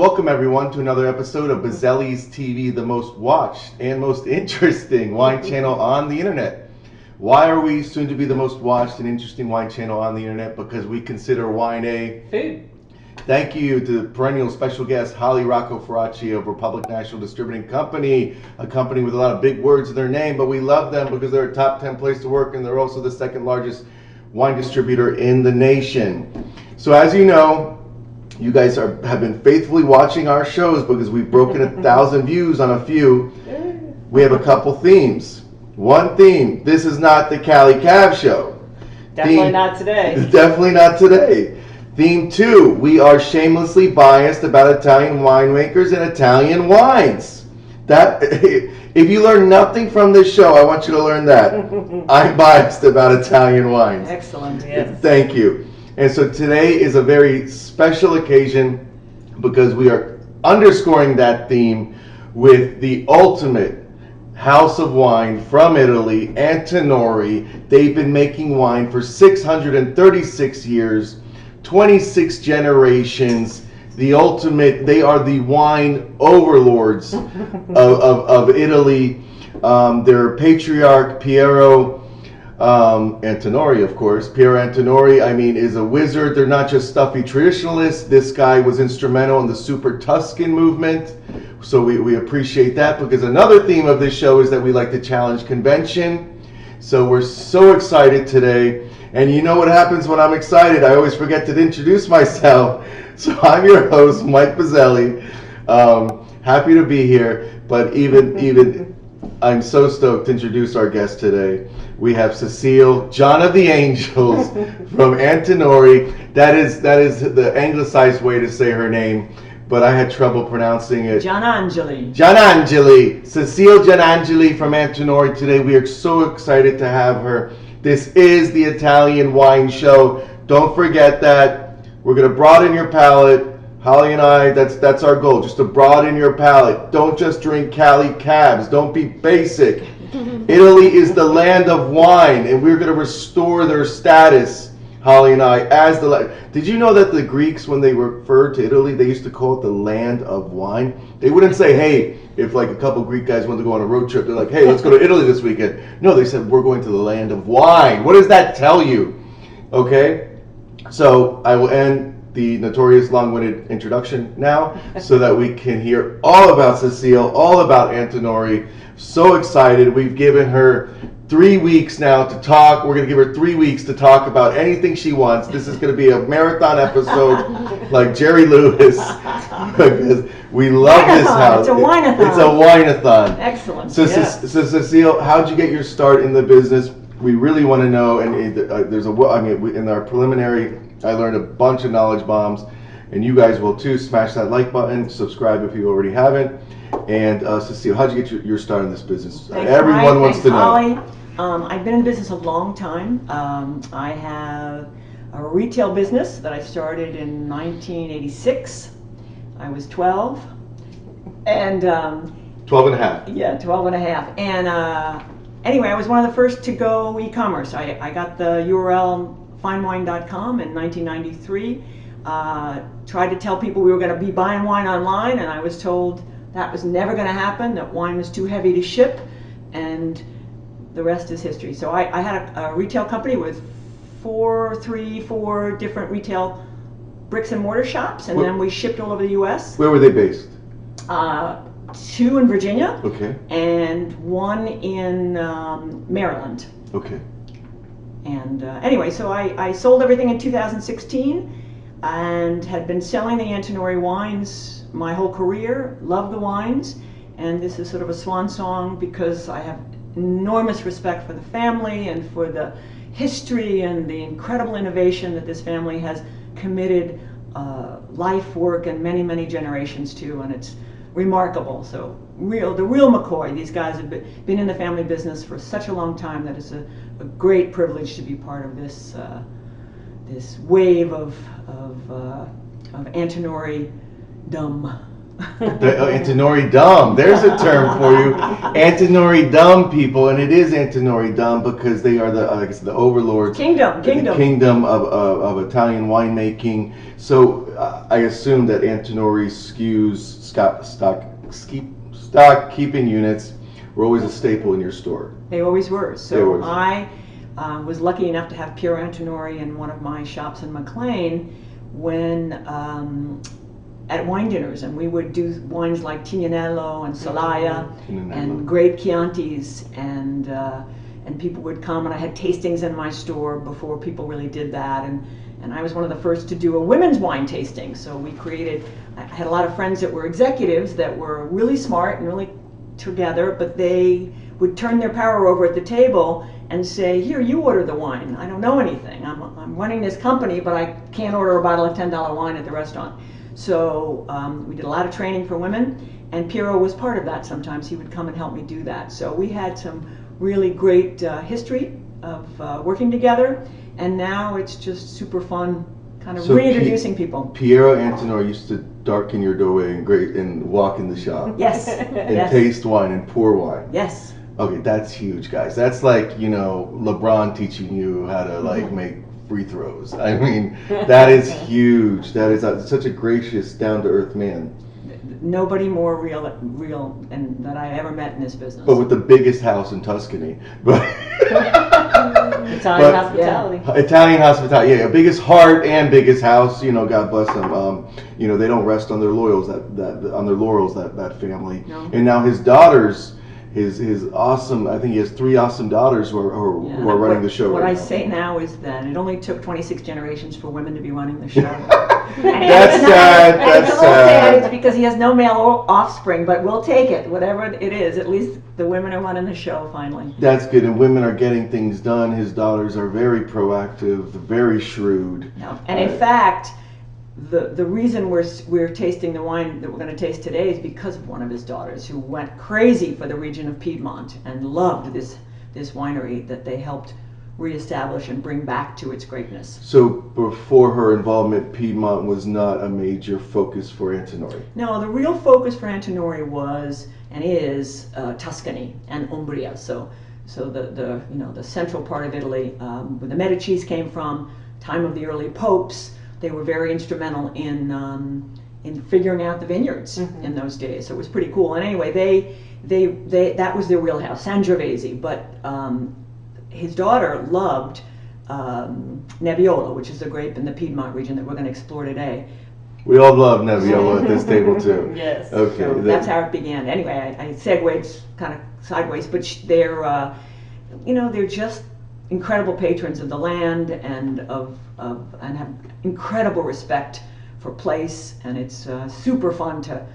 welcome everyone to another episode of Bozzelli's TV, the most watched and most interesting wine channel on the internet. Why are we soon to be the most watched and interesting wine channel on the internet? Because we consider wine a food. Thank you to perennial special guest Holly Rocco Feraci of Republic National Distributing Company, a company with a lot of big words in their name, but we love them because they're a top 10 place to work and they're also the second largest wine distributor in the nation. So as you know, you guys have been faithfully watching our shows because we've broken 1,000 views on a few. We have a couple themes. One theme, this is not the Cali Cab show. Definitely not today. Definitely not today. Theme 2, we are shamelessly biased about Italian winemakers and Italian wines. That, if you learn nothing from this show, I want you to learn that. I'm biased about Italian wines. Excellent, yes. Thank you. And so today is a very special occasion because we are underscoring that theme with the ultimate house of wine from Italy, Antinori. They've been making wine for 636 years, 26 generations. The ultimate, they are the wine overlords of Italy. Their patriarch, Piero Antinori, of course. Piero Antinori, I mean, is a wizard. They're not just stuffy traditionalists. This guy was instrumental in the super Tuscan movement. So we appreciate that because another theme of this show is that we like to challenge convention. So we're so excited today. And you know what happens when I'm excited? I always forget to introduce myself. So I'm your host, Mike Bozzelli. Happy to be here. But even I'm so stoked to introduce our guest today. We have Cecile, John of the Angels from Antinori. That is the anglicized way to say her name, but I had trouble pronouncing it. Giannangeli. Giannangeli. Cecile Giannangeli from Antinori today. We are so excited to have her. This is the Italian wine show. Don't forget that. We're going to broaden your palate. Holly and I, that's our goal, just to broaden your palate. Don't just drink Cali Cabs. Don't be basic. Italy is the land of wine, and we're going to restore their status, Holly and I, as the land. Did you know that the Greeks, when they referred to Italy, they used to call it the land of wine? They wouldn't say, hey, if like a couple Greek guys wanted to go on a road trip, they're like, hey, let's go to Italy this weekend. No, they said, we're going to the land of wine. What does that tell you? Okay? So I will end the notorious long-winded introduction now so that we can hear all about Cecile, all about Antinori. So excited. We've given her 3 weeks now to talk. We're going to give her 3 weeks to talk about anything she wants. This is going to be a marathon episode like Jerry Lewis because we love this house. It's a wine-a-thon. It's a wine-a-thon. Excellent. So, so Cecile, how'd you get your start in the business? We really want to know, and in our preliminary, I learned a bunch of knowledge bombs, and you guys will too. Smash that like button, subscribe if you already haven't. And Cecile, how'd you get your start in this business? Everyone wants to know. Holly. I've been in business a long time. I have a retail business that I started in 1986. I was 12. And 12 and a half. Yeah, 12 and a half. And anyway, I was one of the first to go e-commerce. I got the URL finewine.com in 1993. Tried to tell people we were going to be buying wine online, and I was told that was never going to happen, that wine was too heavy to ship, and the rest is history. So I had a retail company with four different retail bricks and mortar shops, and then we shipped all over the U.S. Where were they based? 2 in Virginia, okay, and 1 in Maryland. Okay. And anyway, so I sold everything in 2016 and had been selling the Antinori wines my whole career, loved the wines, and this is sort of a swan song because I have enormous respect for the family and for the history and the incredible innovation that this family has committed life, work, and many, many generations to, and it's remarkable. So the real McCoy, these guys have been in the family business for such a long time that it's a great privilege to be part of this this wave of Antinori-dom. Antinori Dum. There's a term for you. Antinori Dum people, and it is Antinori Dum because they are the overlords. Kingdom. The kingdom of Italian winemaking. So I assume that Antinori stock keeping units were always a staple in your store. They always were. So I was lucky enough to have Piero Antinori in one of my shops in McLean when at wine dinners, and we would do wines like Tignanello and Solaya and great Chiantis, and people would come, and I had tastings in my store before people really did that, and I was one of the first to do a women's wine tasting. So I had a lot of friends that were executives that were really smart and really together, but they would turn their power over at the table and say, here, you order the wine. I don't know anything. I'm running this company, but I can't order a bottle of $10 wine at the restaurant. So we did a lot of training for women, and Piero was part of that. Sometimes he would come and help me do that. So we had some really great history of working together, and now it's just super fun kind of reintroducing people. Piero Antinori used to darken your doorway and walk in the shop. Yes. And taste wine and pour wine. Yes. Okay, that's huge, guys. That's like, LeBron teaching you how to make free throws. I mean, that is huge. That is such a gracious, down-to-earth man. Nobody more real and that I ever met in this business. But with the biggest house in Tuscany. But Italian hospitality. Yeah. Italian hospitality, yeah. Biggest heart and biggest house. God bless them. They don't rest on their laurels. That family. No. And now his daughters. His awesome, I think he has 3 awesome daughters who are running the show What right I now. say now is that it only took 26 generations for women to be running the show. That's sad. That's It's sad. because he has no male offspring, but we'll take it, whatever it is. At least the women are running the show finally. That's good, and women are getting things done. His daughters are very proactive, very shrewd. No. And in fact, the reason we're tasting the wine that we're going to taste today is because of one of his daughters who went crazy for the region of Piedmont and loved this winery that they helped reestablish and bring back to its greatness. So before her involvement, Piedmont was not a major focus for Antinori. No, the real focus for Antinori was and is Tuscany and Umbria. So the central part of Italy, where the Medicis came from, time of the early popes. They were very instrumental in figuring out the vineyards in those days. So it was pretty cool. And anyway, they that was their wheelhouse, Sangiovese. But his daughter loved Nebiolo, which is the grape in the Piedmont region that we're going to explore today. We all love Nebiolo at this table too. Yes. Okay. So that's how it began. Anyway, I segued kind of sideways, but they're just incredible patrons of the land and and have incredible respect for place, and it's super fun to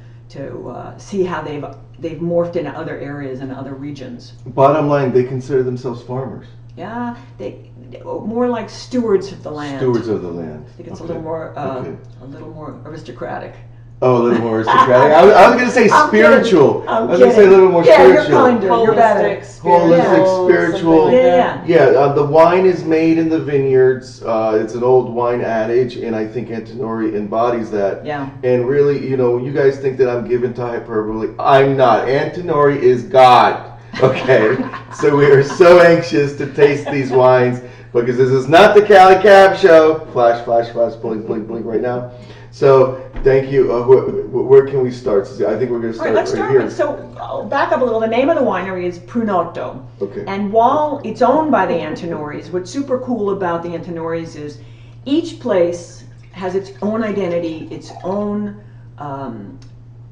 see how they've morphed into other areas and other regions. Bottom line, they consider themselves farmers. Yeah, they more like stewards of the land. Stewards of the land. I think it's a little more aristocratic. Oh, a little more aristocratic. I was going to say I'm spiritual. kidding. I was going to say a little more spiritual. You're kinder. You're better. Holistic, spiritual. Yeah. The wine is made in the vineyards. It's an old wine adage, and I think Antinori embodies that. Yeah. And really, you guys think that I'm given to hyperbole. I'm not. Antinori is God. Okay. So we are so anxious to taste these wines because this is not the Cali Cab Show. Flash, flash, flash, blink, blink, blink right now. So thank you. Where can we start? I think we're going to start let's right start here. with, so I'll back up a little. The name of the winery is Prunotto. Okay. And while it's owned by the Antinoris, what's super cool about the Antinoris is each place has its own identity, its own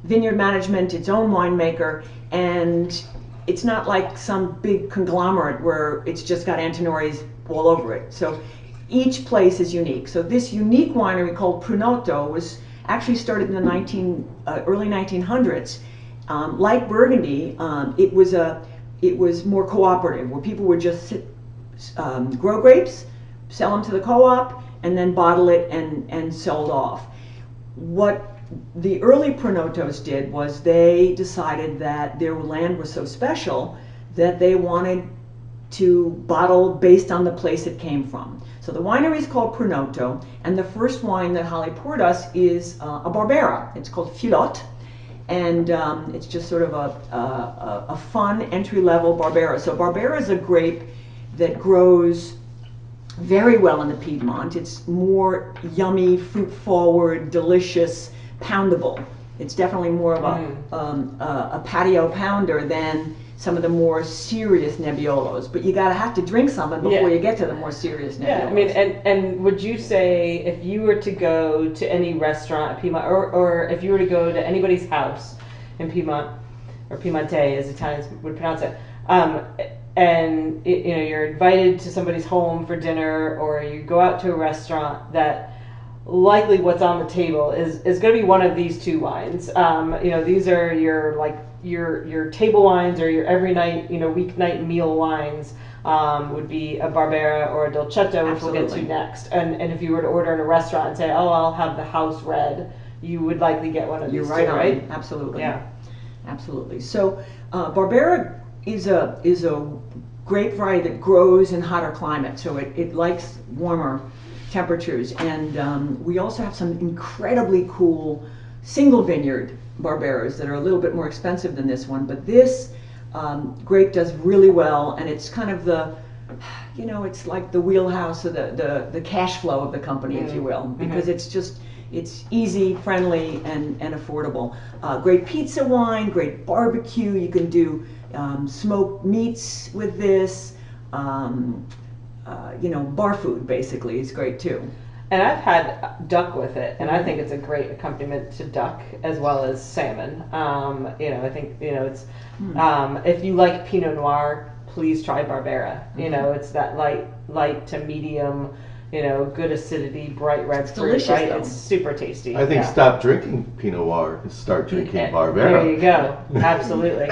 vineyard management, its own winemaker, and it's not like some big conglomerate where it's just got Antinoris all over it. So each place is unique. So this unique winery called Prunotto was actually started in the early 1900s. Like Burgundy, it was more cooperative, where people would just grow grapes, sell them to the co-op, and then bottle it and sell it off. What the early Prunottos did was they decided that their land was so special that they wanted to bottle based on the place it came from. So the winery is called Prunotto, and the first wine that Holly poured us is a Barbera. It's called Filot, and it's just sort of a fun entry-level Barbera. So Barbera is a grape that grows very well in the Piedmont. It's more yummy, fruit-forward, delicious, poundable. It's definitely more of a patio pounder than some of the more serious Nebbiolos. But you gotta have to drink something before you get to the more serious Nebbiolos. Yeah, I mean, and would you say if you were to go to any restaurant in Piedmont, or if you were to go to anybody's house in Piedmont, or Piemonte as Italians would pronounce it, and you're invited to somebody's home for dinner, or you go out to a restaurant, that likely what's on the table is going to be one of these two wines. These are your table wines, or your every night, weeknight meal wines. Would be a Barbera or a Dolcetto, which we'll get to next. And if you were to order in a restaurant and say, "Oh, I'll have the house red," you would likely get one of these. You're right, two, right? Absolutely. Yeah. Absolutely. So Barbera is a grape variety that grows in hotter climates, so it likes warmer temperatures. And we also have some incredibly cool single vineyard Barberas that are a little bit more expensive than this one, but this grape does really well, and it's kind of it's like the wheelhouse of the cash flow of the company, if you will, because it's easy, friendly, and affordable. Great pizza wine, great barbecue. You can do smoked meats with this. Bar food basically is great too. And I've had duck with it, and I think it's a great accompaniment to duck as well as salmon. I think it's if you like Pinot Noir, please try Barbera. It's that light to medium, good acidity, bright red fruit. Delicious, right? though. It's super tasty. I think stop drinking Pinot Noir and start drinking Barbera. There you go. Absolutely.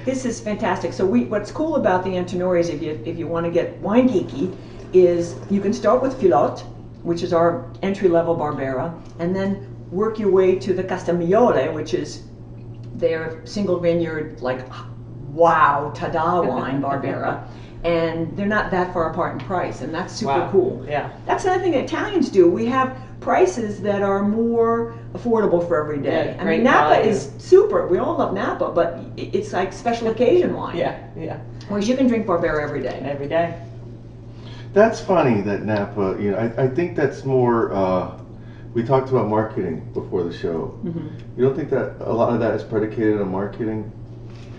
This is fantastic. So what's cool about the Antinoris, if you want to get wine geeky, is you can start with Filot, which is our entry-level Barbera, and then work your way to the Castamiole, which is their single vineyard, wow, tada wine Barbera. And they're not that far apart in price, and that's super cool. Yeah. That's another thing that Italians do. We have prices that are more affordable for every day. Yeah, I mean, great Napa value. is super. We all love Napa, but it's like special occasion wine. Yeah. Whereas you can drink Barbera every day. Every day. That's funny that Napa, I think that's more, we talked about marketing before the show. Mm-hmm. You don't think that a lot of that is predicated on marketing?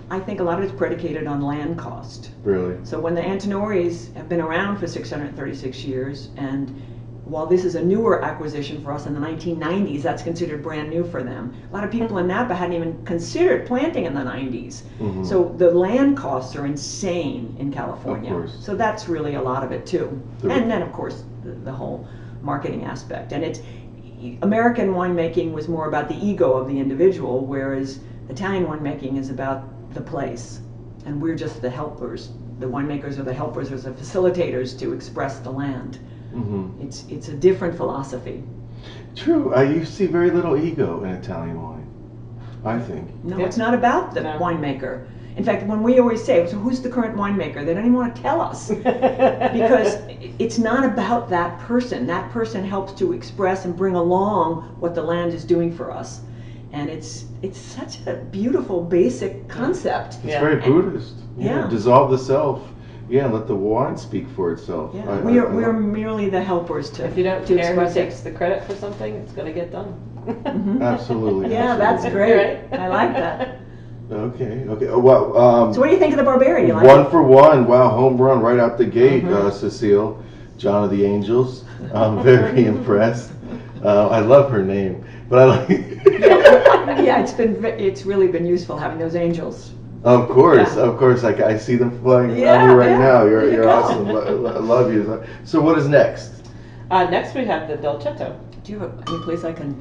I think a lot of it's predicated on land cost. Really? So when the Antinoris have been around for 636 years, and while this is a newer acquisition for us in the 1990s, that's considered brand new for them. A lot of people in Napa hadn't even considered planting in the 90s. Mm-hmm. So the land costs are insane in California. Of course. So that's really a lot of it too. And then of course the whole marketing aspect. And American winemaking was more about the ego of the individual, whereas Italian winemaking is about the place. And we're just the helpers. The winemakers are the helpers or the facilitators to express the land. Mm-hmm. It's a different philosophy. True. You see very little ego in Italian wine, I think. No, it's not about the winemaker. In fact, when we always say, so who's the current winemaker? They don't even want to tell us. Because it's not about that person. That person helps to express and bring along what the land is doing for us. And it's such a beautiful, basic concept. It's very Buddhist. Yeah. Dissolve the self. Yeah, let the wine speak for itself. Yeah. We are merely the helpers to If you don't to care who express it. takes the credit for something, it's going to get done. Mhm. Absolutely. Yeah, that's great. I like that. Okay. Well, So what do you think of the Barbera? You like one it? for one. Wow, home run right out the gate, Cecile. John of the Angels. I'm very impressed. I love her name, but I like. Yeah, it's really been useful having those angels. Of course. I see them flying around you right now. There you You're go. awesome. I love you. So what is next? Next we have the Dolcetto. Do you have any place I can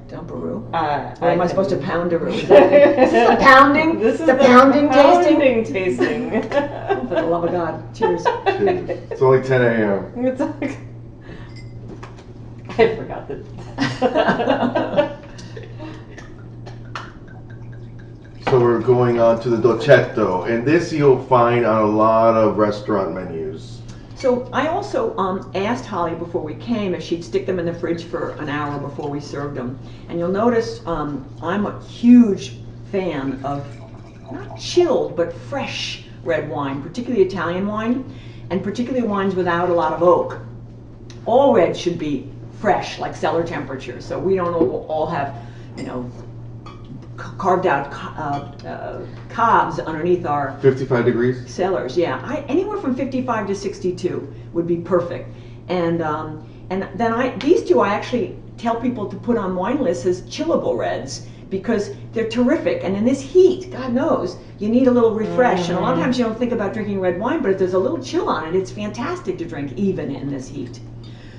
dump a roux? Or I am I supposed to can- pound a roux? Is this the pounding? This is the pounding tasting? pounding tasting. Oh, for the love of God. Cheers. It's only 10 a.m. It's like, I forgot that. So we're going on to the Dolcetto, and this you'll find on a lot of restaurant menus. So I also asked Holly before we came if she'd stick them in the fridge for an hour before we served them. And you'll notice I'm a huge fan of not chilled but fresh red wine, particularly Italian wine, and particularly wines without a lot of oak. All reds should be fresh, like cellar temperature, so we don't all have, carved out cobs underneath our 55 degrees? cellars. Yeah, anywhere from 55 to 62 would be perfect. And then these two I actually tell people to put on wine lists as chillable reds because they're terrific. And in this heat, God knows, you need a little refresh. And a lot of times you don't think about drinking red wine, but if there's a little chill on it, it's fantastic to drink even in this heat.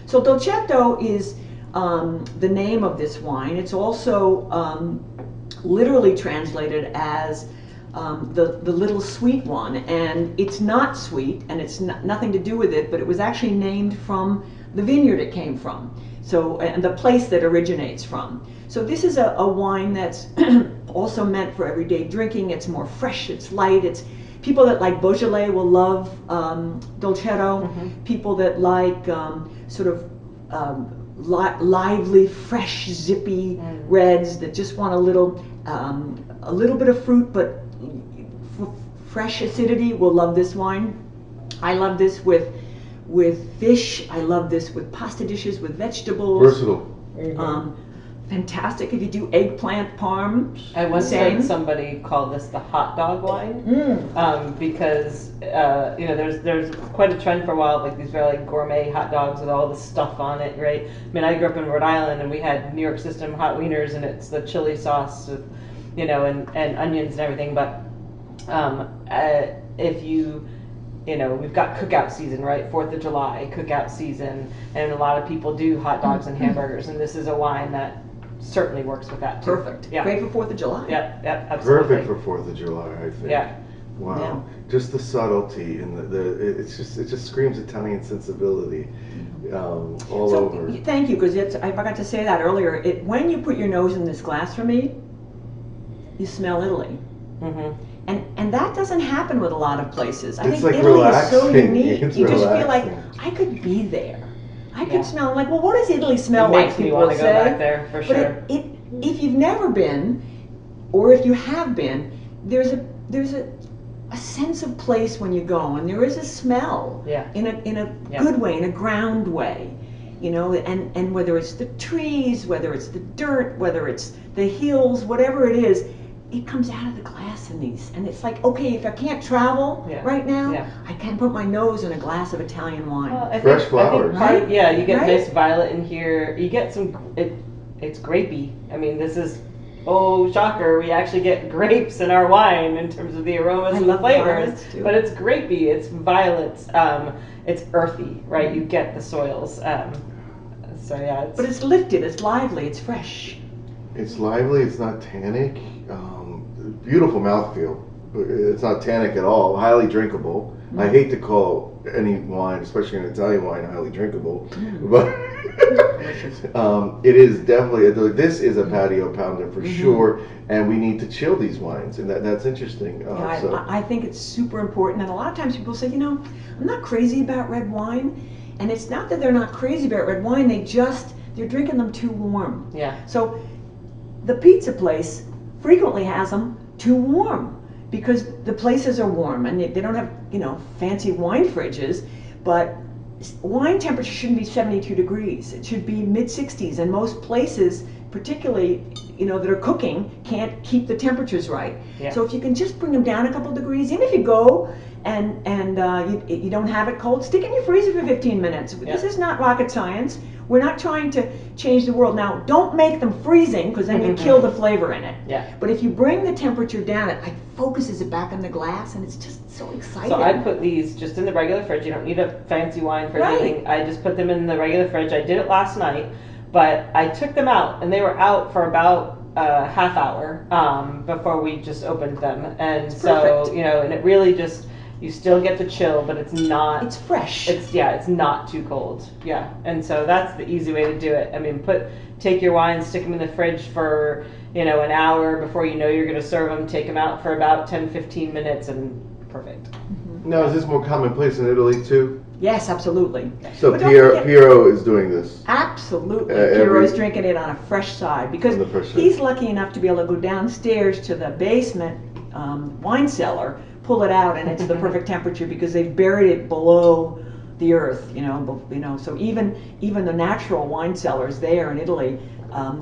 So Dolcetto is the name of this wine. It's also literally translated as the little sweet one, and it's not sweet, and it's nothing to do with it, but it was actually named from the vineyard it came from, so, and the place that originates from. So this is a wine that's also meant for everyday drinking. It's more fresh, it's light, it's people that like Beaujolais will love Dolcetto. People that like sort of lively, fresh, zippy reds that just want a little bit of fruit but fresh acidity will love this wine. I love this with fish. I love this with pasta dishes, with vegetables. Versatile. Fantastic if you do eggplant parm. I once heard somebody call this the hot dog wine because there's quite a trend for a while, like these very gourmet hot dogs with all the stuff on it, right? I mean, I grew up in Rhode Island and we had New York system hot wieners, and it's the chili sauce with, and onions and everything. But if you we've got cookout season, right? 4th of July cookout season, and a lot of people do hot dogs and hamburgers, and this is a wine that certainly works with that too. Perfect. Yeah. Great for 4th of July. Yeah, absolutely. Perfect for 4th of July, I think. Yeah. Wow. Yeah. Just the subtlety and it just screams Italian sensibility all over. Thank you, because I forgot to say that earlier. When you put your nose in this glass for me, you smell Italy. And that doesn't happen with a lot of places. I think like Italy is so relaxing. unique. It's You just feel relaxing. like I could be there. I could smell like, well, what does Italy smell It like? makes me People want to go say. back there for sure. But if you've never been, or if you have been, there's a sense of place when you go, and there is a smell. In a good way, in a ground way. And whether it's the trees, whether it's the dirt, whether it's the hills, whatever it is, it comes out of the glass in these, and it's like, okay, if I can't travel right now, I can put my nose in a glass of Italian wine. Fresh flowers. You get nice violet in here. You get it's grapey. I mean, this is, shocker, we actually get grapes in our wine in terms of the aromas and the flavors. But it's grapey, it's violets, it's earthy, right? You get the soils. But it's lifted, it's lively, it's fresh. It's lively, it's not tannic. Beautiful mouthfeel. It's not tannic at all. Highly drinkable. I hate to call any wine, especially an Italian wine, highly drinkable, but it is definitely. This is a patio pounder for sure, and we need to chill these wines, and that's interesting. I think it's super important, and a lot of times people say, I'm not crazy about red wine, and it's not that they're not crazy about red wine. They're drinking them too warm. So the pizza place frequently has them too warm because the places are warm and they don't have fancy wine fridges, but wine temperature shouldn't be 72 degrees. It should be mid-60s, and most places, particularly that are cooking, can't keep the temperatures right. So if you can just bring them down a couple degrees, even if you go and you don't have it cold, stick it in your freezer for 15 minutes. This is not rocket science. We're not trying to change the world. Now, don't make them freezing, because then you kill the flavor in it. But if you bring the temperature down, it focuses it back on the glass, and it's just so exciting. So I put these just in the regular fridge. You don't need a fancy wine for anything. I just put them in the regular fridge. I did it last night, but I took them out, and they were out for about a half hour before we just opened them. And so, and it really just, you still get the chill, but it's not. It's fresh. It's not too cold. And so that's the easy way to do it. I mean, take your wine, stick them in the fridge for an hour before you're going to serve them. Take them out for about 10-15 minutes, and perfect. Now, is this more commonplace in Italy too? Yes, absolutely. So But don't forget- Piero is doing this. Absolutely. Every- Piero's drinking it on a fresh side because On the fresh side. he's lucky enough to be able to go downstairs to the basement wine cellar, pull it out, and it's the perfect temperature because they've buried it below the earth. So even the natural wine cellars there in Italy,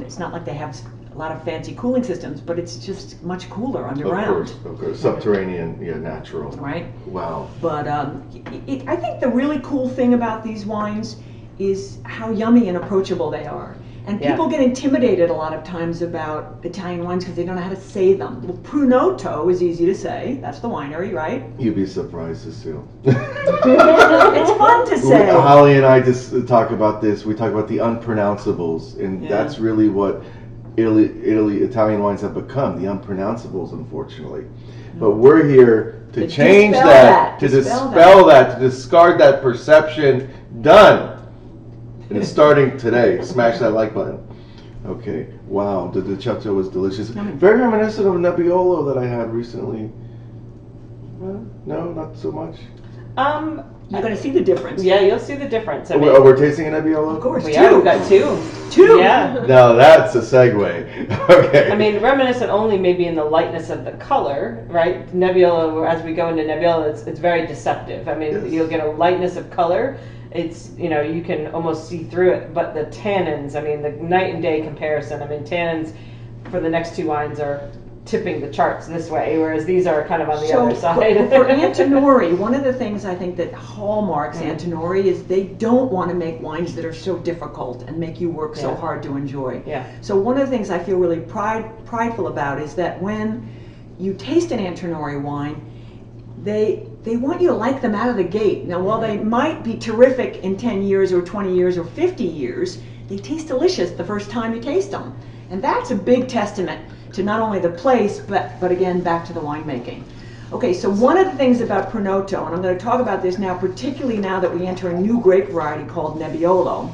it's not like they have a lot of fancy cooling systems, but it's just much cooler underground. Of course. Subterranean, natural. Right. Wow. But I think the really cool thing about these wines is how yummy and approachable they are. And people get intimidated a lot of times about Italian wines because they don't know how to say them. Well, Prunoto is easy to say. That's the winery, right? You'd be surprised, Cecile. It's fun to say. Holly and I just talk about this. We talk about the unpronounceables, and that's really what Italian wines have become, the unpronounceables, unfortunately. But we're here to change that, to dispel that, to discard that perception. Done. And it's starting today. Smash that like button. Okay. Wow. The Duchetto was delicious. Very reminiscent of a Nebiolo that I had recently. No, not so much. You're going to see the difference. Yeah, you'll see the difference. We're tasting a Nebbiolo? Of course, Yeah, we've got two. Two? Yeah. Now that's a segue. Okay. I mean, reminiscent only maybe in the lightness of the color, right? Nebbiolo, as we go into Nebbiolo, it's very deceptive. I mean, you'll get a lightness of color. It's, you can almost see through it. But the tannins, I mean, the night and day comparison. I mean, tannins for the next two wines are tipping the charts this way, whereas these are kind of on the other side. For Antinori, one of the things I think that hallmarks Antinori is they don't want to make wines that are so difficult and make you work so hard to enjoy. Yeah. So one of the things I feel really prideful about is that when you taste an Antinori wine, they want you to like them out of the gate. Now, while they might be terrific in 10 years or 20 years or 50 years, they taste delicious the first time you taste them. And that's a big testament to not only the place, but again, back to the winemaking. Okay, so one of the things about Prunoto, and I'm going to talk about this now, particularly now that we enter a new grape variety called Nebiolo.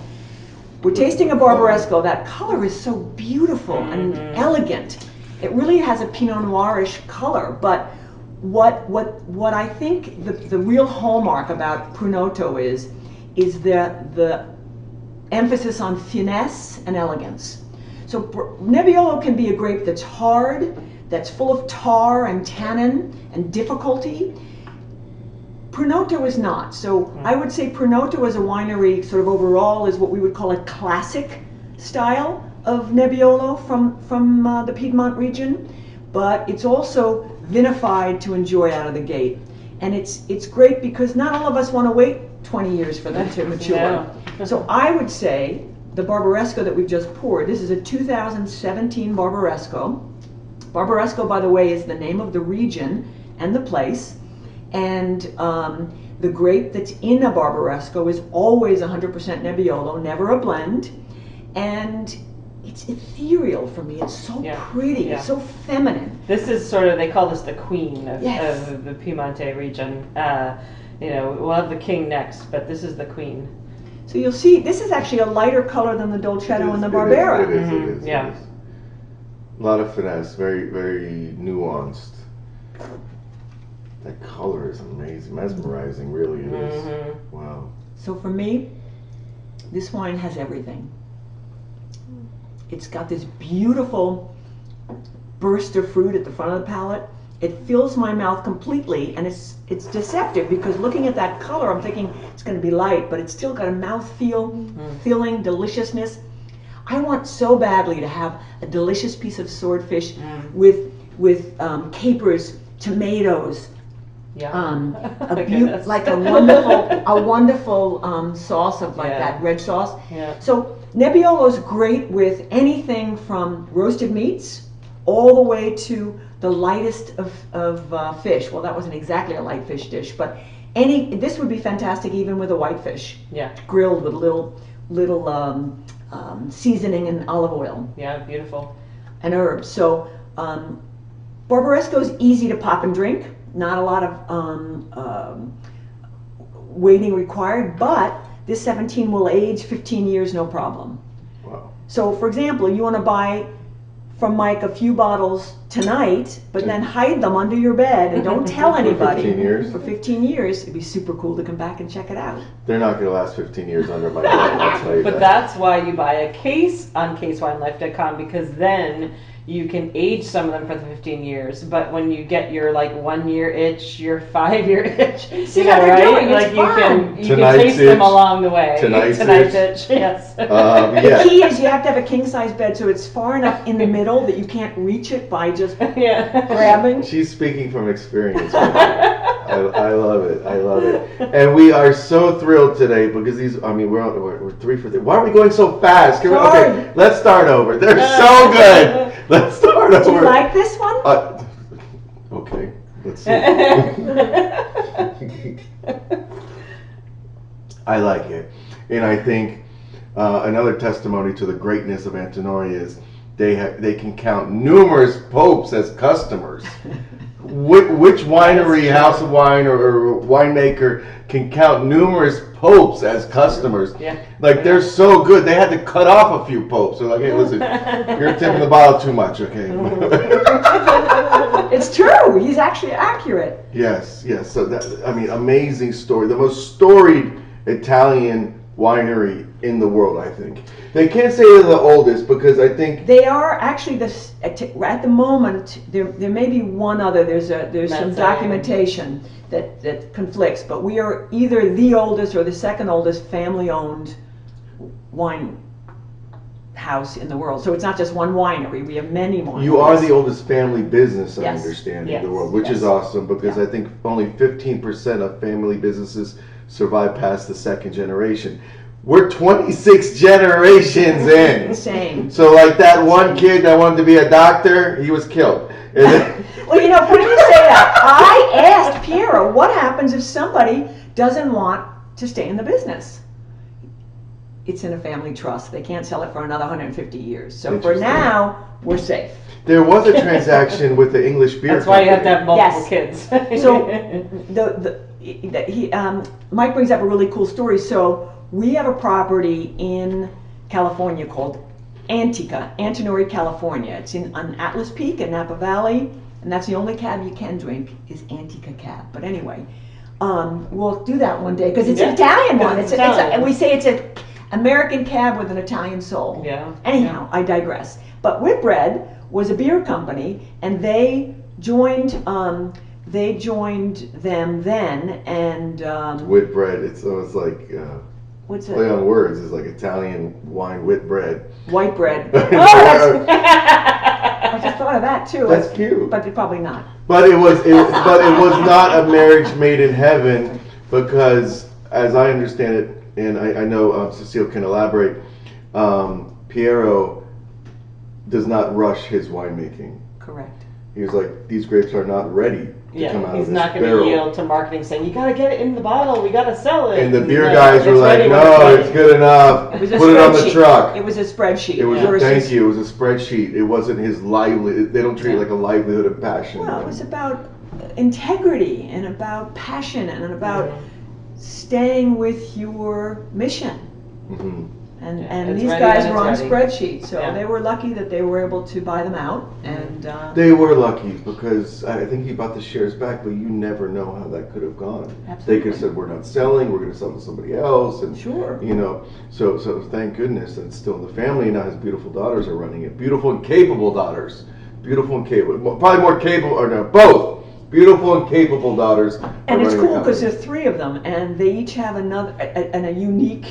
We're tasting a Barbaresco. That color is so beautiful and elegant. It really has a Pinot Noirish color, but what I think the real hallmark about Prunoto is the emphasis on finesse and elegance. So Nebiolo can be a grape that's hard, that's full of tar and tannin and difficulty. Prunoto is not. So I would say Prunoto as a winery sort of overall is what we would call a classic style of Nebiolo from the Piedmont region, but it's also vinified to enjoy out of the gate. And it's great because not all of us want to wait 20 years for them to mature. No. So I would say the Barbaresco that we've just poured, this is a 2017 Barbaresco. Barbaresco, by the way, is the name of the region and the place. And the grape that's in a Barbaresco is always 100% Nebbiolo, never a blend. And it's ethereal for me. It's so pretty. It's so feminine. This is sort of, they call this the queen of the Piemonte region. We'll have the king next, but this is the queen. So you'll see, this is actually a lighter color than the Dolcetto and the Barbera. It is. Yeah. A lot of finesse, very, very nuanced. That color is amazing, mesmerizing, really it is. Wow. So for me, this wine has everything. It's got this beautiful burst of fruit at the front of the palate. It fills my mouth completely, and it's deceptive because looking at that color, I'm thinking it's going to be light, but it's still got a mouthfeel, filling, deliciousness. I want so badly to have a delicious piece of swordfish with capers, tomatoes, like a wonderful sauce of that red sauce. Yeah. So Nebbiolo is great with anything from roasted meats all the way to the lightest of fish. Well, that wasn't exactly a light fish dish, but this would be fantastic even with a whitefish. Yeah. Grilled with a little seasoning and olive oil. Yeah, beautiful. And herbs. So Barbaresco is easy to pop and drink. Not a lot of waiting required, but this 17 will age 15 years, no problem. Wow. So, for example, you want to buy from Mike a few bottles tonight, but then hide them under your bed and don't tell anybody. 15 years? For 15 years, it'd be super cool to come back and check it out. They're not going to last 15 years under my bed, I'll tell you But that. that's why you buy a case on casewinelife.com, because then you can age some of them for the 15 years. But when you get your like 1 year itch, your 5 year itch, See how they're doing, it's like fun. you can Tonight's taste them itch. along the way. Tonight's itch, yes. The Yeah. key is you have to have a king size bed so it's far enough in the middle that you can't reach it by just Yeah. grabbing. She's speaking from experience. I love it. I love it. And we are so thrilled today because we're 3 for 3. Why are we going so fast? Okay, Sorry. let's start over. They're so good. Let's start over. Do you like this one? Okay, let's see. I like it. And I think another testimony to the greatness of Antinori is they can count numerous popes as customers. Which winery, house of wine, or winemaker can count numerous popes as customers? Yeah. Like, they're so good, they had to cut off a few popes. They're like, hey, listen, you're tipping the bottle too much, okay? It's true. He's actually accurate. Yes. So amazing story. The most storied Italian winery in the world, I think. They can't say they're the oldest because I think They are actually at the moment. There may be one other. There's some That's documentation that conflicts, but we are either the oldest or the second oldest family-owned wine house in the world. So it's not just one winery. We have many wineries. you are the oldest family business, I Yes. understand, in Yes. the world, which is Yes. awesome because Yeah. I think only 15% of family businesses survive past the second generation. We're 26 generations in. Insane. So like that one kid that wanted to be a doctor, he was killed. And then- Well, funny you say that. I asked Piero, what happens if somebody doesn't want to stay in the business? It's in a family trust. They can't sell it for another 150 years. So for Interesting. now, we're safe. There was a transaction with the English beer That's why you have to company. have multiple kids. So Mike brings up a really cool story. So we have a property in California called Antinori, California. It's on Atlas Peak in Napa Valley, and that's the only cab you can drink is Antica cab. But anyway, we'll do that one day because it's an Italian one. It's Italian. And we say it's an American cab with an Italian soul. Yeah. Anyhow, I digress. But Whitbread was a beer company, and they joined them then, and Whitbread, it's like what's play it? on words, is like Italian wine with bread. White bread. That's I just thought of that too. cute. But probably not. But it was not a marriage made in heaven because, as I understand it, and I know Cecile can elaborate, Piero does not rush his winemaking. Correct. He was like, these grapes are not ready to come out he's of this not going to barrel. yield to marketing saying, you got to get it in the bottle, we got to sell it. And the beer No, guys were it's like, ready when no, ready." it's good enough. It was a Put it on the spreadsheet. truck. It was a spreadsheet. It was Yours thank you. It was a spreadsheet. It wasn't his livelihood. They don't treat it like a livelihood and passion. Well, it was about integrity and about passion and about staying with your mission. Mhm. And Yeah, and it's these ready guys when were on it's ready. spreadsheets, so Yeah. they were lucky that they were able to buy them out. And They were lucky because I think he bought the shares back, but you never know how that could have gone. They Absolutely. could have said, we're not selling, we're going to sell to somebody else. And, Sure. so thank goodness that it's still in the family. Now his beautiful daughters are running it. Beautiful and capable daughters. Beautiful and capable. Well, probably more capable, or no, both. Beautiful and capable daughters. are and it's running the cool because company. there's 3 of them, and they each have a unique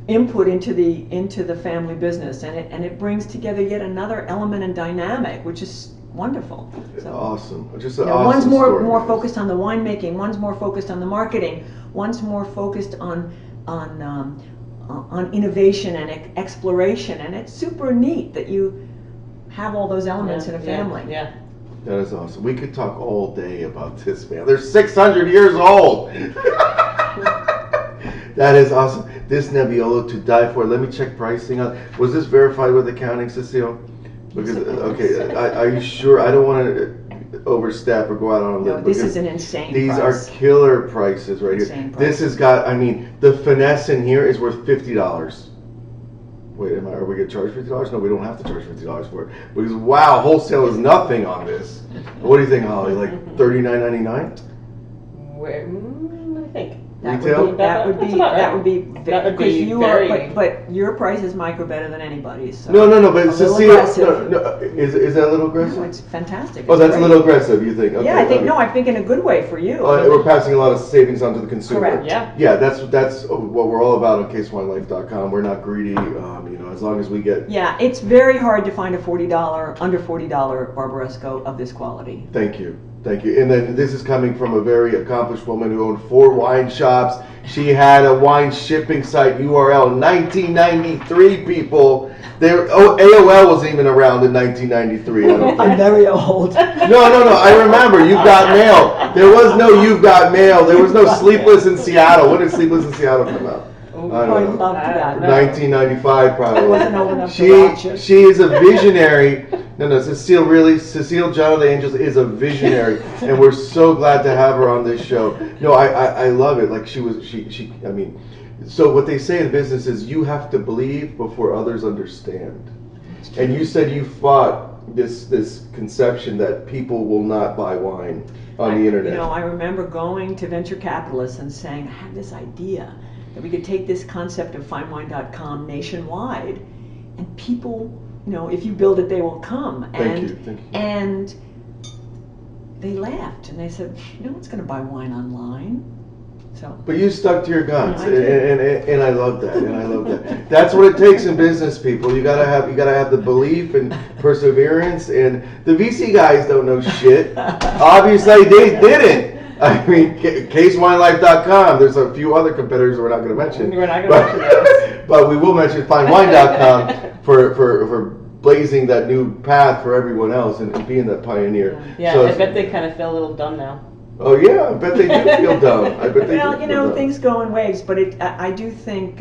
input into the family business, and it brings together yet another element and dynamic, which is wonderful. So, Awesome. Just an one's awesome more story. focused on the winemaking, one's more focused on the marketing, one's more focused on innovation and exploration, and it's super neat that you have all those elements in a family. Yeah. That is awesome. We could talk all day about this family. They're 600 years old. That is awesome. This Nebiolo to die for. Let me check pricing on. Was this verified with accounting, Cecile? Because are you sure? I don't want to overstep or go out on a limb. No, this because is an insane These price. are killer prices right Insane here. This has got. I mean, the finesse in here is worth $50. Wait, are we going to charge $50? No, we don't have to charge $50 for it. Because, wow, wholesale is nothing on this. What do you think, Holly? Like $39.99? Where? Let me think. Retail? That would be That would because be you very- are, but your prices, Mike, are better than anybody's. So No, but a little Cecile, aggressive. no, is that a little aggressive? No, it's fantastic. Oh, It's that's a great. little aggressive, you think? Okay, Yeah, I think okay. no, I think in a good way for you. We're passing a lot of savings on to the consumer. Correct. Yeah. Yeah, that's what we're all about on CaseWineLife.com. We're not greedy, as long as we get. Yeah, it's very hard to find a under $40 Barbaresco of this quality. Thank you. And then this is coming from a very accomplished woman who owned 4 wine shops. She had a wine shipping site URL in 1993. People, AOL wasn't even around in 1993. I don't think. I'm very old. No. I remember. You've Got Mail. There was no You've Got Mail. There was no Sleepless in Seattle. When did Sleepless in Seattle come out? I I don't know. loved that. 1995 probably. I wasn't old enough to watch it. She is a visionary. No, Cecile Roesch-Giannangeli is a visionary, and we're so glad to have her on this show. No, I love it. Like so what they say in business is you have to believe before others understand. And you said you fought this conception that people will not buy wine on the internet. I remember going to venture capitalists and saying, I have this idea that we could take this concept of finewine.com nationwide, and people, if you build it, they will come. Thank you. And they laughed and they said, no one's going to buy wine online. So. But you stuck to your guns, I did. and I love that. That's what it takes in business, people. You gotta have the belief and perseverance. And the VC guys don't know shit. Obviously, they didn't. I mean, CaseWineLife.com. There's a few other competitors we're not going to mention. We're not going to mention those. But we will mention FineWine.com for blazing that new path for everyone else and being that pioneer. Yeah, So I bet they kind of feel a little dumb now. Oh yeah, I bet they do feel dumb. I bet they do feel dumb. Things go in waves, but I do think,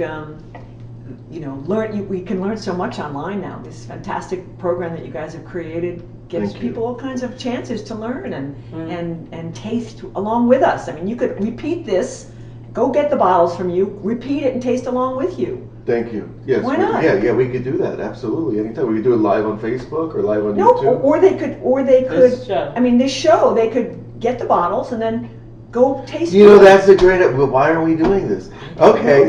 we can learn so much online now. This fantastic program that you guys have created gives Thank you. people all kinds of chances to learn and taste along with us. I mean, you could repeat this, go get the bottles from you, repeat it and taste along with you. Thank you. Yes. Why not? Yeah, we could do that. Absolutely. Anytime. We could do it live on Facebook or live on YouTube. Or they could, This show. this show, they could get the bottles and then go taste That's a great. Well, why are we doing this? Okay,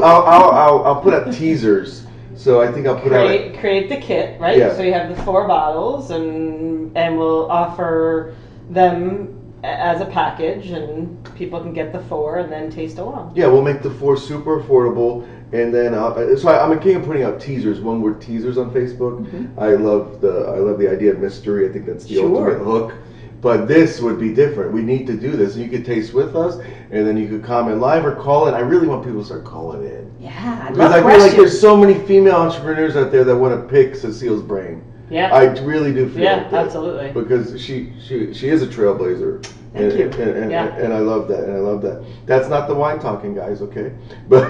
I'll put up teasers. So I think I'll put out. Create the kit, right? Yeah. So you have the 4 bottles, and we'll offer them as a package, and people can get the 4 and then taste along. Yeah, we'll make the 4 super affordable, and then I'm a king of putting out teasers, 1-word teasers on Facebook. Mm-hmm. I love the idea of mystery. I think that's the Sure. ultimate hook. But this would be different. We need to do this. You could taste with us, and then you could comment live or call in. I really want people to start calling in. Yeah, I Because love I feel questions. like there's so many female entrepreneurs out there that want to pick Cecile's brain. Yeah. I really do feel Yeah, like that. absolutely. Because she is a trailblazer. Thank you. And I love that. That's not the wine talking, guys, okay? But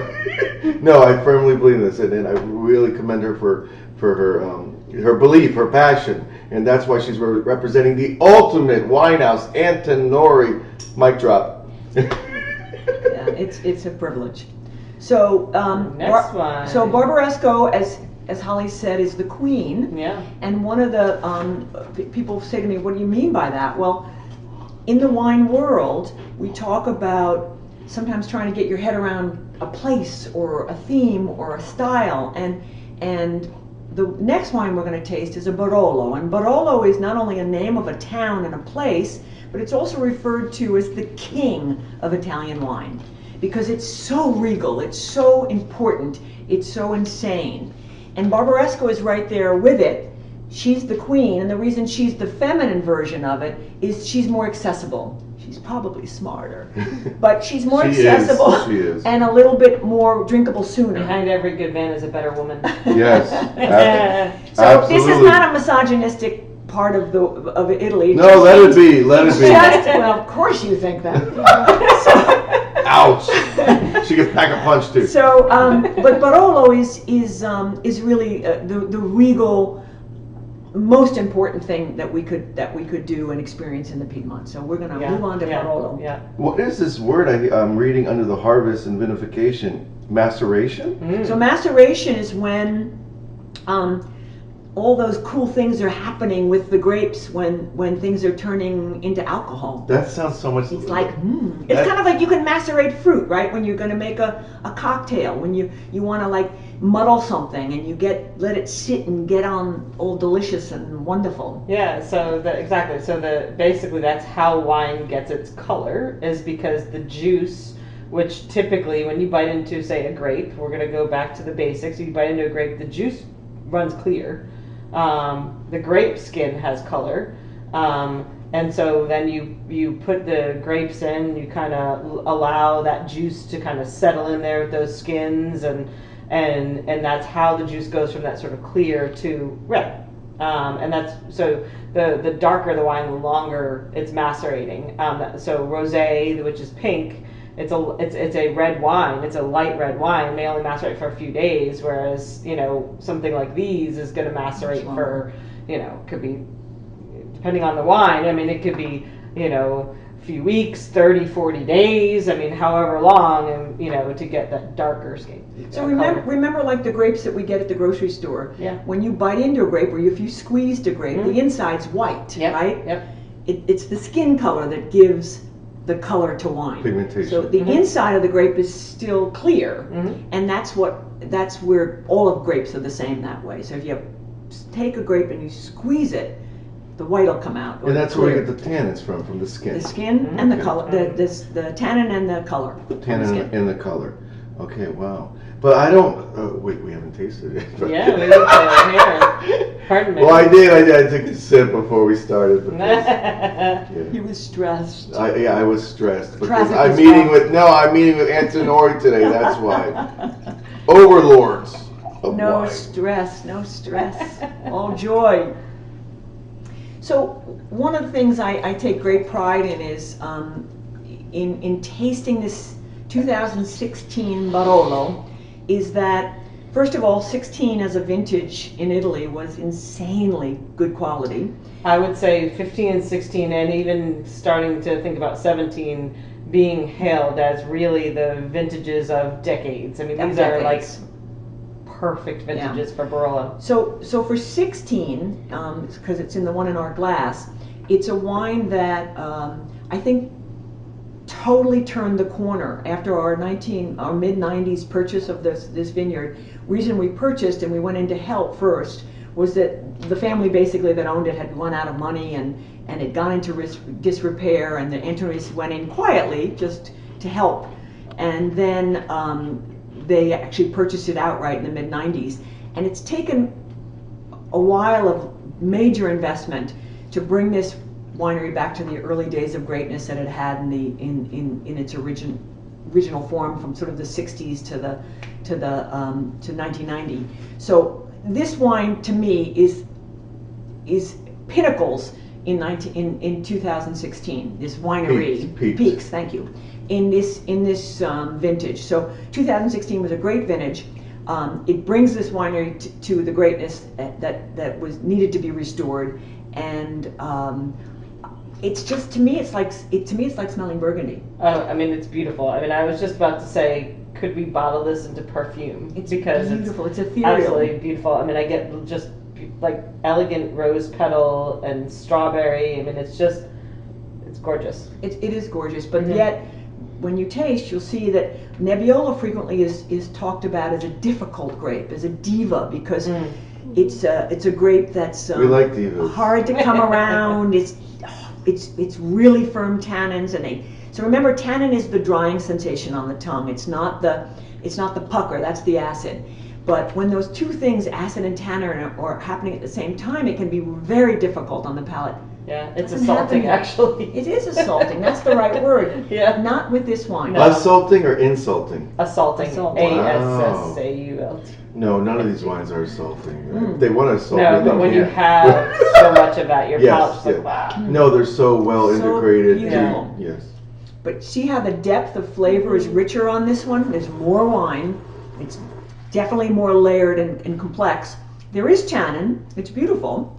no, I firmly believe in this, and I really commend her for her belief, her passion, and that's why she's representing the ultimate wine house, Antinori. Mic drop. Yeah, it's a privilege. So Next one. So Barbaresco, as Holly said, is the queen. Yeah. And one of the people say to me, "What do you mean by that?" Well, in the wine world, we talk about sometimes trying to get your head around a place or a theme or a style, and the next wine we're going to taste is a Barolo, and Barolo is not only a name of a town and a place, but it's also referred to as the king of Italian wine, because it's so regal, it's so important, it's so insane. And Barbaresco is right there with it. She's the queen, and the reason she's the feminine version of it is she's more accessible. She's probably smarter, but she's more accessible She is. and a little bit more drinkable sooner. Behind every good man is a better woman. Yes. So Absolutely. this is not a misogynistic part of Italy. No, let it be. Let it It's be. just, well, of course you think that. Ouch. She could pack a punch too. But Barolo is really the regal most important thing that we could do and experience in the Piedmont. So we're going to move on to Barolo. Yeah. What is this word I'm reading under the harvest and vinification? Maceration? So maceration is when all those cool things are happening with the grapes when things are turning into alcohol. That sounds so much. It's like, it's kind of like you can macerate fruit, right? When you're going to make a cocktail, when you want to like muddle something and you let it sit and get on all delicious and wonderful. Yeah, so exactly. So basically that's how wine gets its color, is because the juice, which typically when you bite into, say, a grape, we're going to go back to the basics. You bite into a grape, the juice runs clear. The grape skin has color. And so then you put the grapes in, you kind of allow that juice to kind of settle in there with those skins, and that's how the juice goes from that sort of clear to red. And that's so the darker the wine, the longer it's macerating. So rosé, which is pink, it's a red wine. It's a light red wine. May only macerate for a few days, whereas something like these is going to macerate for could be, depending on the wine. I mean, it could be a few weeks, 30, 40 days. I mean, however long, and to get that darker skin. So remember like the grapes that we get at the grocery store. Yeah. When you bite into a grape, or if you squeezed a grape, the inside's white, right? Yep. It's the skin color that gives the color to wine. Pigmentation. So the inside of the grape is still clear, and that's where all of grapes are the same that way. So if you take a grape and you squeeze it, the white will come out. And that's where we get the tannins from the skin. The skin and the color, the tannin and the color. The tannin and the color. Okay, wow. But I don't. Wait, we haven't tasted it. Yeah, we need to hear. Pardon me. Well, I did. I took a sip before we started. Because, He was stressed. I was stressed because Traffic I'm was meeting rough. with Antinori today. That's why. Overlords of No wine. stress, no stress. All joy. So one of the things I take great pride in is in tasting this 2016 Barolo, is that first of all, 16 as a vintage in Italy was insanely good quality. I would say 15 and 16, and even starting to think about 17 being hailed as really the vintages of decades. I mean, these are like perfect vintages for Barolo. So for 16, because it's in the one in our glass, it's a wine that I think totally turned the corner after our mid-90s purchase of this vineyard. Reason we purchased and we went into help first was that the family basically that owned it had run out of money and had gone into disrepair, and the Antinoris went in quietly just to help, and then they actually purchased it outright in the mid-90s, and it's taken a while of major investment to bring this winery back to the early days of greatness that it had in its original form from sort of the 60s to 1990. So this wine to me is pinnacles in 2016. This winery peaks. Thank you. In this vintage. So 2016 was a great vintage. It brings this winery to the greatness that was needed to be restored, and it's just to me it's like smelling Burgundy. I mean, it's beautiful. I mean, I was just about to say, could we bottle this into perfume? It's because beautiful. It's ethereal. Absolutely beautiful. I mean, I get just like elegant rose petal and strawberry. I mean, it's gorgeous. It is gorgeous, but yet when you taste, you'll see that Nebiolo frequently is talked about as a difficult grape, as a diva, because it's a grape that's we like divas. Hard to come around. It's really firm tannins, so remember, tannin is the drying sensation on the tongue. It's not the pucker. That's the acid. But when those two things, acid and tannin, are happening at the same time, it can be very difficult on the palate. Yeah, it's assaulting, actually. It is assaulting. That's the right word. Yeah. Not with this wine. No. Assaulting or insulting? Assaulting. A-S-S-A-U-L-T. No, none of these wines are assaulting. They want to assault. No, but when you have so much of that, your palate's like, wow. No, they're so well integrated. Beautiful. Yes. But see how the depth of flavor is richer on this one? There's more wine. It's definitely more layered and complex. There is tannin. It's beautiful.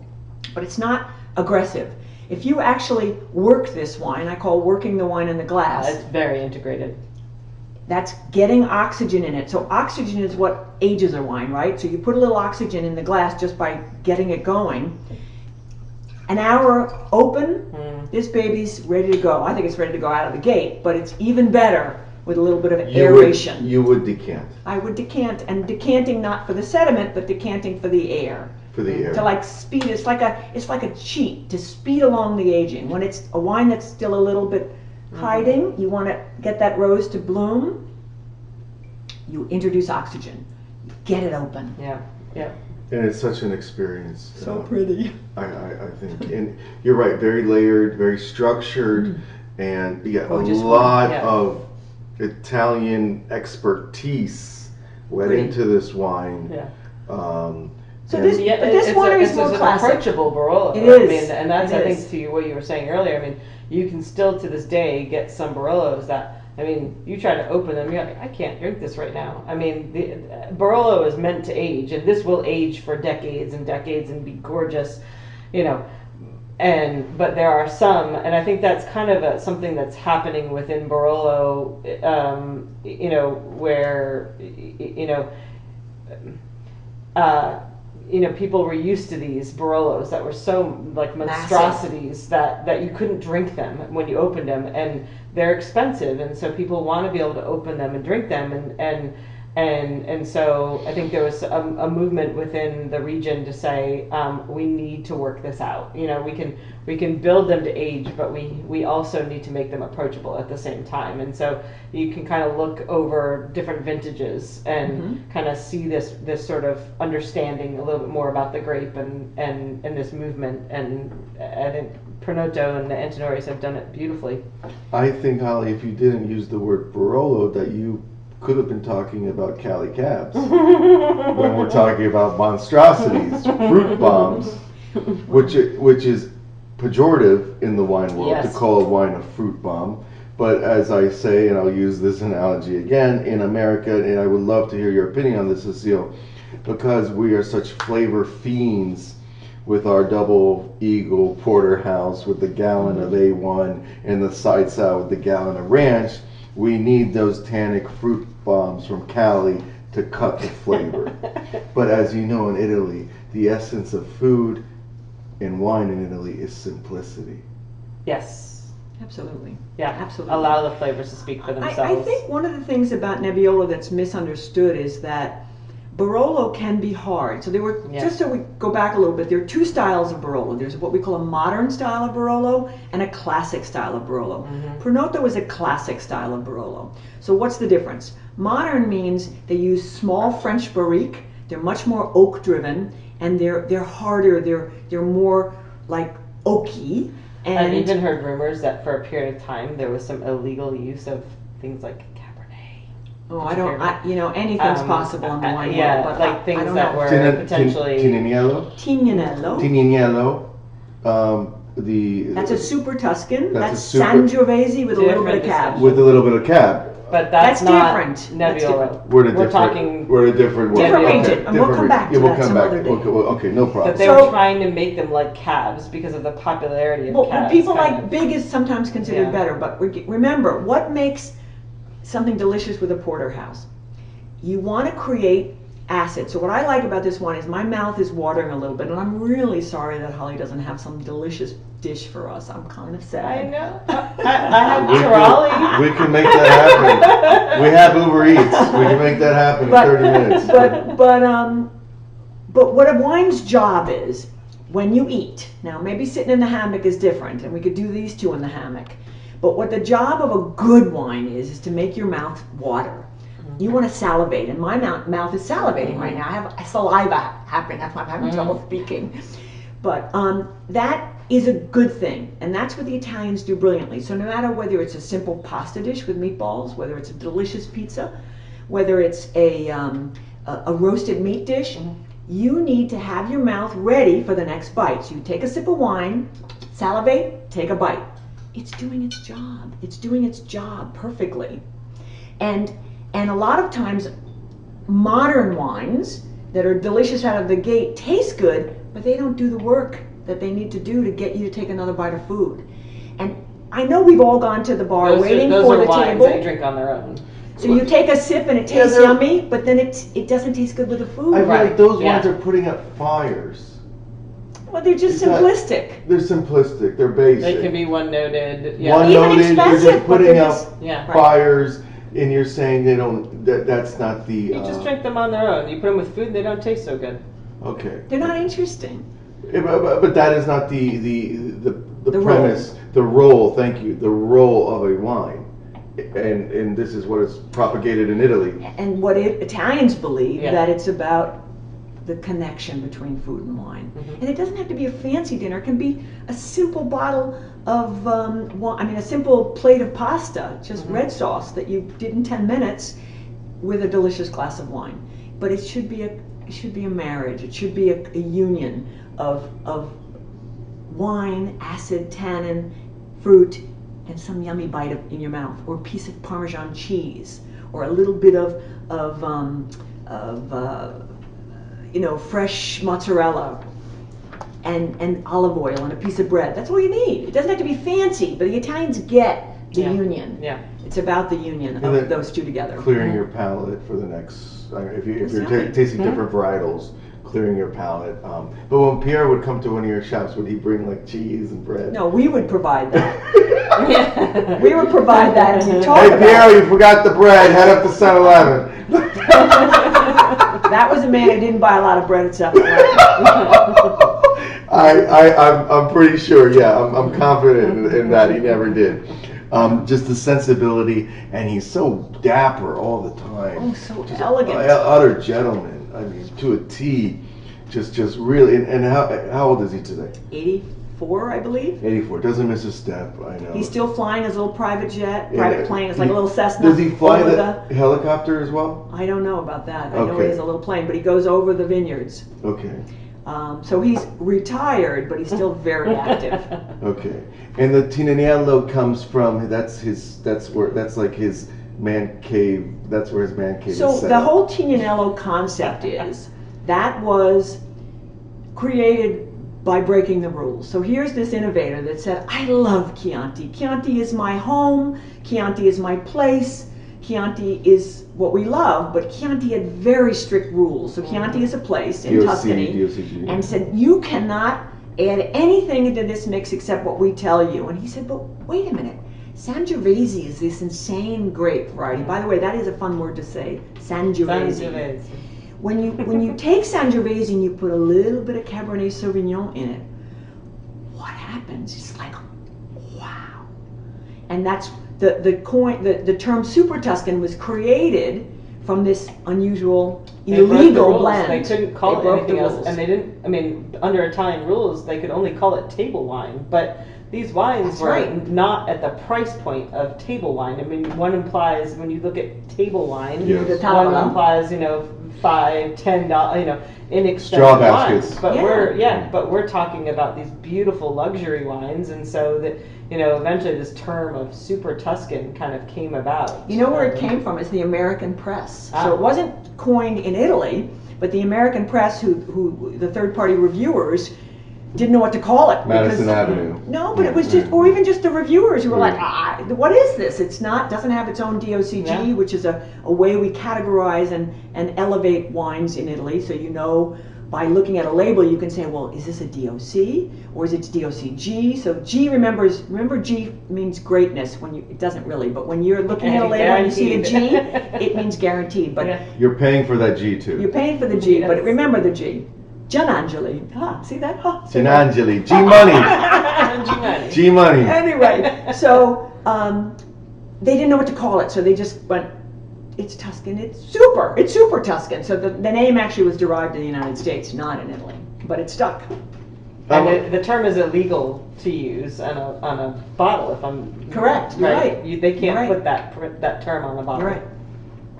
but it's not aggressive. If you actually work this wine, I call working the wine in the glass. It's very integrated. That's getting oxygen in it. So oxygen is what ages a wine, right? So you put a little oxygen in the glass just by getting it going. An hour open, this baby's ready to go. I think it's ready to go out of the gate, but it's even better with a little bit of aeration. You would decant. I would decant, and decanting not for the sediment, but decanting for the air. For the air. To like speed, it's like a cheat to speed along the aging. When it's a wine that's still a little bit hiding, you want to get that rose to bloom, you introduce oxygen, you get it open. Yeah, yeah. And it's such an experience. So pretty. I think, and you're right, very layered, very structured, and a lot of Italian expertise went into this wine. Yeah. So this winery is more an classic. approachable Barolo. It is. I mean, and that's It I think is. to what you were saying earlier. I mean, you can still to this day get some Barolos that. I mean, you try to open them, you're like, I can't drink this right now. I mean, the Barolo is meant to age, and this will age for decades and decades and be gorgeous, you know. But there are some, and I think that's kind of something that's happening within Barolo, you know, where, people were used to these Barolos that were so like monstrosities that you couldn't drink them when you opened them, and they're expensive, and so people want to be able to open them and drink them, and so I think there was a movement within the region to say we need to work this out. You know, we can build them to age, but we also need to make them approachable at the same time. And so you can kind of look over different vintages and kind of see this sort of understanding a little bit more about the grape and this movement. And I think Pronotto and the Antinoris have done it beautifully. I think, Holly, if you didn't use the word Barolo, that you could have been talking about Cali Cabs when we're talking about monstrosities, fruit bombs, which is pejorative in the wine world to call a wine a fruit bomb. But as I say, and I'll use this analogy again, in America, and I would love to hear your opinion on this, Cecile, because we are such flavor fiends with our double eagle porterhouse with the gallon of A1 and the side salad with the gallon of ranch, we need those tannic fruit bombs from Cali to cut the flavor. But as you know, in Italy, the essence of food and wine in Italy is simplicity. Yes. Absolutely. Yeah, absolutely. Allow the flavors to speak for themselves. I think one of the things about Nebiolo that's misunderstood is that Barolo can be hard. So just so we go back a little bit, there are two styles of Barolo. There's what we call a modern style of Barolo and a classic style of Barolo. Pronotto is a classic style of Barolo. So what's the difference? Modern means they use small French barrique. They're much more oak driven, and they're harder. They're more like oaky. And I've even heard rumors that for a period of time there was some illegal use of things like Cabernet. Anything's possible in the wine world, but like things I don't that know. were potentially Tignanello. That's a super Tuscan. That's That's Sangiovese with a little bit of cab. With a little bit of cab. But that's not different. Nebbiolo. We're a different Different world. region, and we'll come back to that some other day. Okay, no problem. But they were trying to make them like cabs because of the popularity of cabs. People like big is sometimes considered better, but remember, what makes something delicious with a porterhouse? You want to create acid. So what I like about this wine is my mouth is watering a little bit, and I'm really sorry that Holly doesn't have some delicious dish for us. I'm kind of sad. I know. I have Tirali. We can make that happen. We have Uber Eats. We can make that happen in 30 minutes. But what a wine's job is when you eat. Now maybe sitting in the hammock is different, and we could do these two in the hammock. But what the job of a good wine is to make your mouth water. You want to salivate, and my mouth is salivating right now. I have saliva happening. That's why I'm having trouble speaking. But that is a good thing, and that's what the Italians do brilliantly. So no matter whether it's a simple pasta dish with meatballs, whether it's a delicious pizza, whether it's a roasted meat dish, you need to have your mouth ready for the next bite. So you take a sip of wine, salivate, take a bite. It's doing its job. It's doing its job perfectly. And a lot of times, modern wines that are delicious out of the gate taste good, but they don't do the work that they need to do to get you to take another bite of food. And I know we've all gone to the bar waiting those for are the wines table. they drink on their own. So you take a sip and it tastes yummy, but then it doesn't taste good with the food. I feel Right, like those yeah. wines are putting up fires. Well, they're just It's not- simplistic. They're simplistic. They're basic. They can be one noted. One Even noted. You're expensive, just but putting they're out just- Yeah. Right. fires, and you're saying they don't. That's not the. You just drink them on their own. You put them with food, they don't taste so good. Okay. They're not interesting. But that is not the The premise, the role. Thank you. The role of a wine, and this is what is propagated in Italy. And what Italians believe, Yeah. that it's about the connection between food and wine. Mhm. And it doesn't have to be a fancy dinner. It can be a simple bottle of, a simple plate of pasta, just Mhm. red sauce that you did in 10 minutes with a delicious glass of wine. But it should be a marriage. It should be a union of wine, acid, tannin, fruit, and some yummy bite in your mouth, or a piece of Parmesan cheese, or a little bit of fresh mozzarella, and olive oil, and a piece of bread. That's all you need. It doesn't have to be fancy, but the Italians get the Yeah. union. Yeah. It's about the union And of then those two together. Clearing your palate for the next. If you're Exactly. tasting different varietals, clearing your palate. But when Pierre would come to one of your shops, would he bring like cheese and bread? No, we would provide that. We would provide that, and you talk Hey about Pierre, it. you forgot the bread. Head up to 7-Eleven. That was a man who didn't buy a lot of bread at 7-Eleven. I'm pretty sure. Yeah, I'm confident in that he never did. Just the sensibility, and he's so dapper all the time. Oh, so Just elegant. Utter gentleman. I mean, to a T. Just really. And how old is he today? 84, I believe. 84. Doesn't miss a step. I know. He's still flying his little private jet, Yeah, private plane. It's like a little Cessna. Does he fly over the helicopter as well? I don't know about that. I know Okay. he has a little plane, but he goes over the vineyards. Okay. So he's retired, but he's still very active. Okay. And the Nebiolo comes from. That's like his man cave. That's where his man cave So is set the up. whole Tignanello concept is that was created by breaking the rules. So here's this innovator that said, I love Chianti. Chianti is my home. Chianti is my place. Chianti is what we love, but Chianti had very strict rules. So Chianti is a place in Tuscany, DOCG. and said, you cannot add anything into this mix except what we tell you. And he said, but wait a minute. Sangiovese is this insane grape variety. By the way, that is a fun word to say, Sangiovese. Sangiovese. When you take Sangiovese and you put a little bit of Cabernet Sauvignon in it, what happens? It's like, wow. And that's the term Super Tuscan was created from this unusual, They broke the illegal rules. blend. They couldn't call They it broke anything the else, rules. and they didn't. I mean, under Italian rules, they could only call it table wine. But these wines That's were right. not at the price point of table wine. I mean, one implies when you look at table wine, Yes. The one Tavola. implies $5, $10, inexpensive Straw wines. baskets. But Yeah. we're talking about these beautiful luxury wines, and so that eventually this term of Super Tuscan kind of came about. You know where it came from? It's the American press. Ah. So it wasn't coined in Italy, but the American press, who the third-party reviewers, didn't know what to call it. Madison because- Avenue. No, but it was just, or even just the reviewers who were Right. like, what is this? It's not, doesn't have its own DOCG, Yeah. which is a way we categorize and elevate wines in Italy. So by looking at a label, you can say, well, is this a DOC or is it DOCG? So G, remember G means greatness. It doesn't really, but when you're looking at a label and you see the G, it means guaranteed. But Yeah. You're paying for that G too. you're paying for the G, but Yes. remember the G. Giannangeli. See that? Giannangeli. G money. G-Money. G money. Anyway, so they didn't know what to call it, so they just went, it's Tuscan, it's super Tuscan. So the name actually was derived in the United States, not in Italy, but it stuck. And the term is illegal to use on a bottle. If I'm Correct, you're right. They can't You're right. put that term on a bottle. You're right.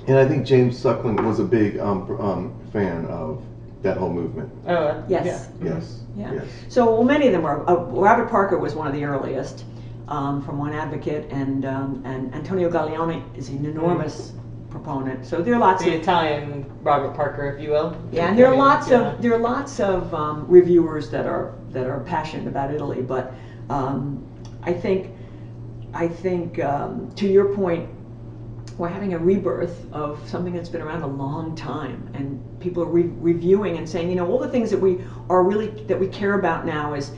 And I think James Suckling was a big fan of that whole movement. Oh, Yes. Yes. Yeah. Yes. So many of them were. Robert Parker was one of the earliest, from One Advocate, and Antonio Gaglione is an enormous proponent. So there are lots The of Italian Robert Parker, if you will. yeah, and there are lots Yeah. of reviewers that are passionate about Italy. But I think to your point, we're having a rebirth of something that's been around a long time, and people are reviewing and saying, all the things that we care about now as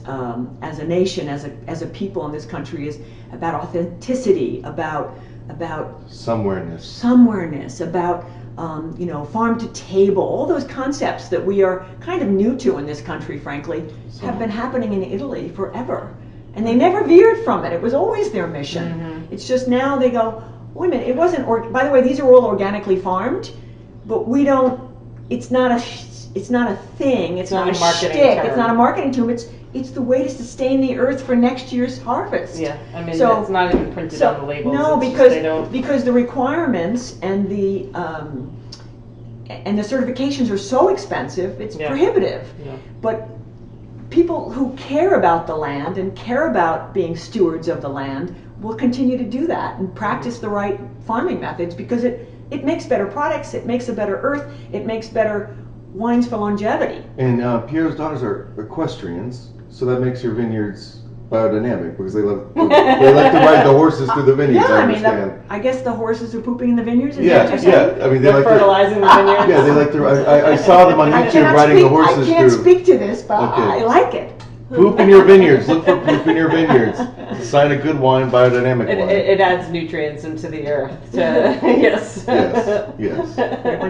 a nation, as a people in this country, is about authenticity, about somewhereness, about farm to table. All those concepts that we are kind of new to in this country, frankly, have been happening in Italy forever, and they never veered from it. It was always their mission. Mm-hmm. It's just now they go, wait a minute, it wasn't. By the way, these are all organically farmed, but we don't. It's not a thing. It's not a marketing shtick. term. It's not a marketing term. It's the way to sustain the earth for next year's harvest. Yeah, I mean, So- it's not even printed on the labels. No, It's just because they don't. because the requirements and the certifications are so expensive, it's Yeah. prohibitive. Yeah. But people who care about the land and care about being stewards of the land will continue to do that and practice the right farming methods, because it makes better products, it makes a better earth, it makes better wines for longevity. And Piero's daughters are equestrians, so that makes your vineyards biodynamic because they like to ride the horses through the vineyards. Yeah, I I mean, understand. I guess the horses are pooping in the vineyards. Is that Yeah, what you're saying? yeah. I mean, they They're like to. fertilizing the vineyards. Yeah, they like to. I saw them on I YouTube cannot riding the speak- horses I can't through. speak to this, but Okay. I like it. Poop in your vineyards. Look for poop in your vineyards. It's a sign of good wine, biodynamic It, wine. it adds nutrients into the earth. Yes. Yes.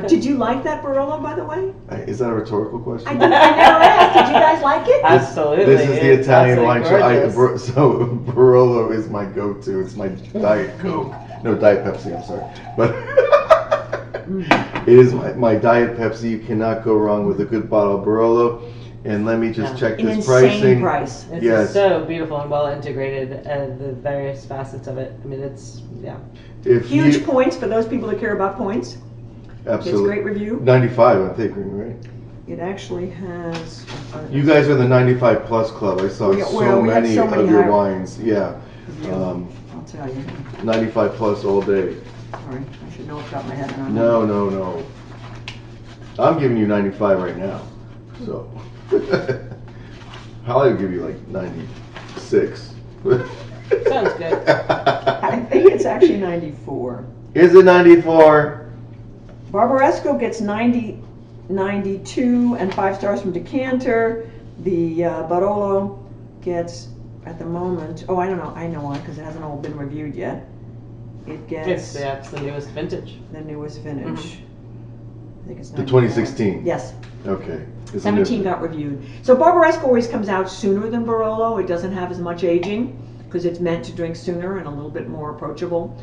Did you like that Barolo, by the way? Is that a rhetorical question? I never asked. Did you guys like it? Absolutely. This is the It's Italian absolutely wine. gorgeous. So Barolo is my go-to. It's my Diet Coke. No, Diet Pepsi. I'm sorry, but it is my Diet Pepsi. You cannot go wrong with a good bottle of Barolo. And let me just Yeah. check An this insane pricing. price. It's Yes. just so beautiful and well integrated, the various facets of it. I mean, it's, yeah. If Huge you, points for those people that care about points. It's absolutely great review. 95, I'm thinking, right? It actually has. You guys are the 95 plus club. I saw We have so many many of your higher- wines. Yeah, I'll tell you. 95 plus all day. Sorry, I should know off the top of my head. I don't No, know. no, no. I'm giving you 95 right now. So I'll give you like 96. Sounds good. I think it's actually 94. Is it 94? Barbaresco gets 92 and 5 stars from Decanter. The Barolo gets, at the moment, I don't know, I know why, because it hasn't all been reviewed yet. It gets It's the newest vintage. the newest vintage. I think it's The 94. 2016? Yes, Okay. It's a 17 new- got reviewed. So Barbaresco always comes out sooner than Barolo. It doesn't have as much aging because it's meant to drink sooner and a little bit more approachable.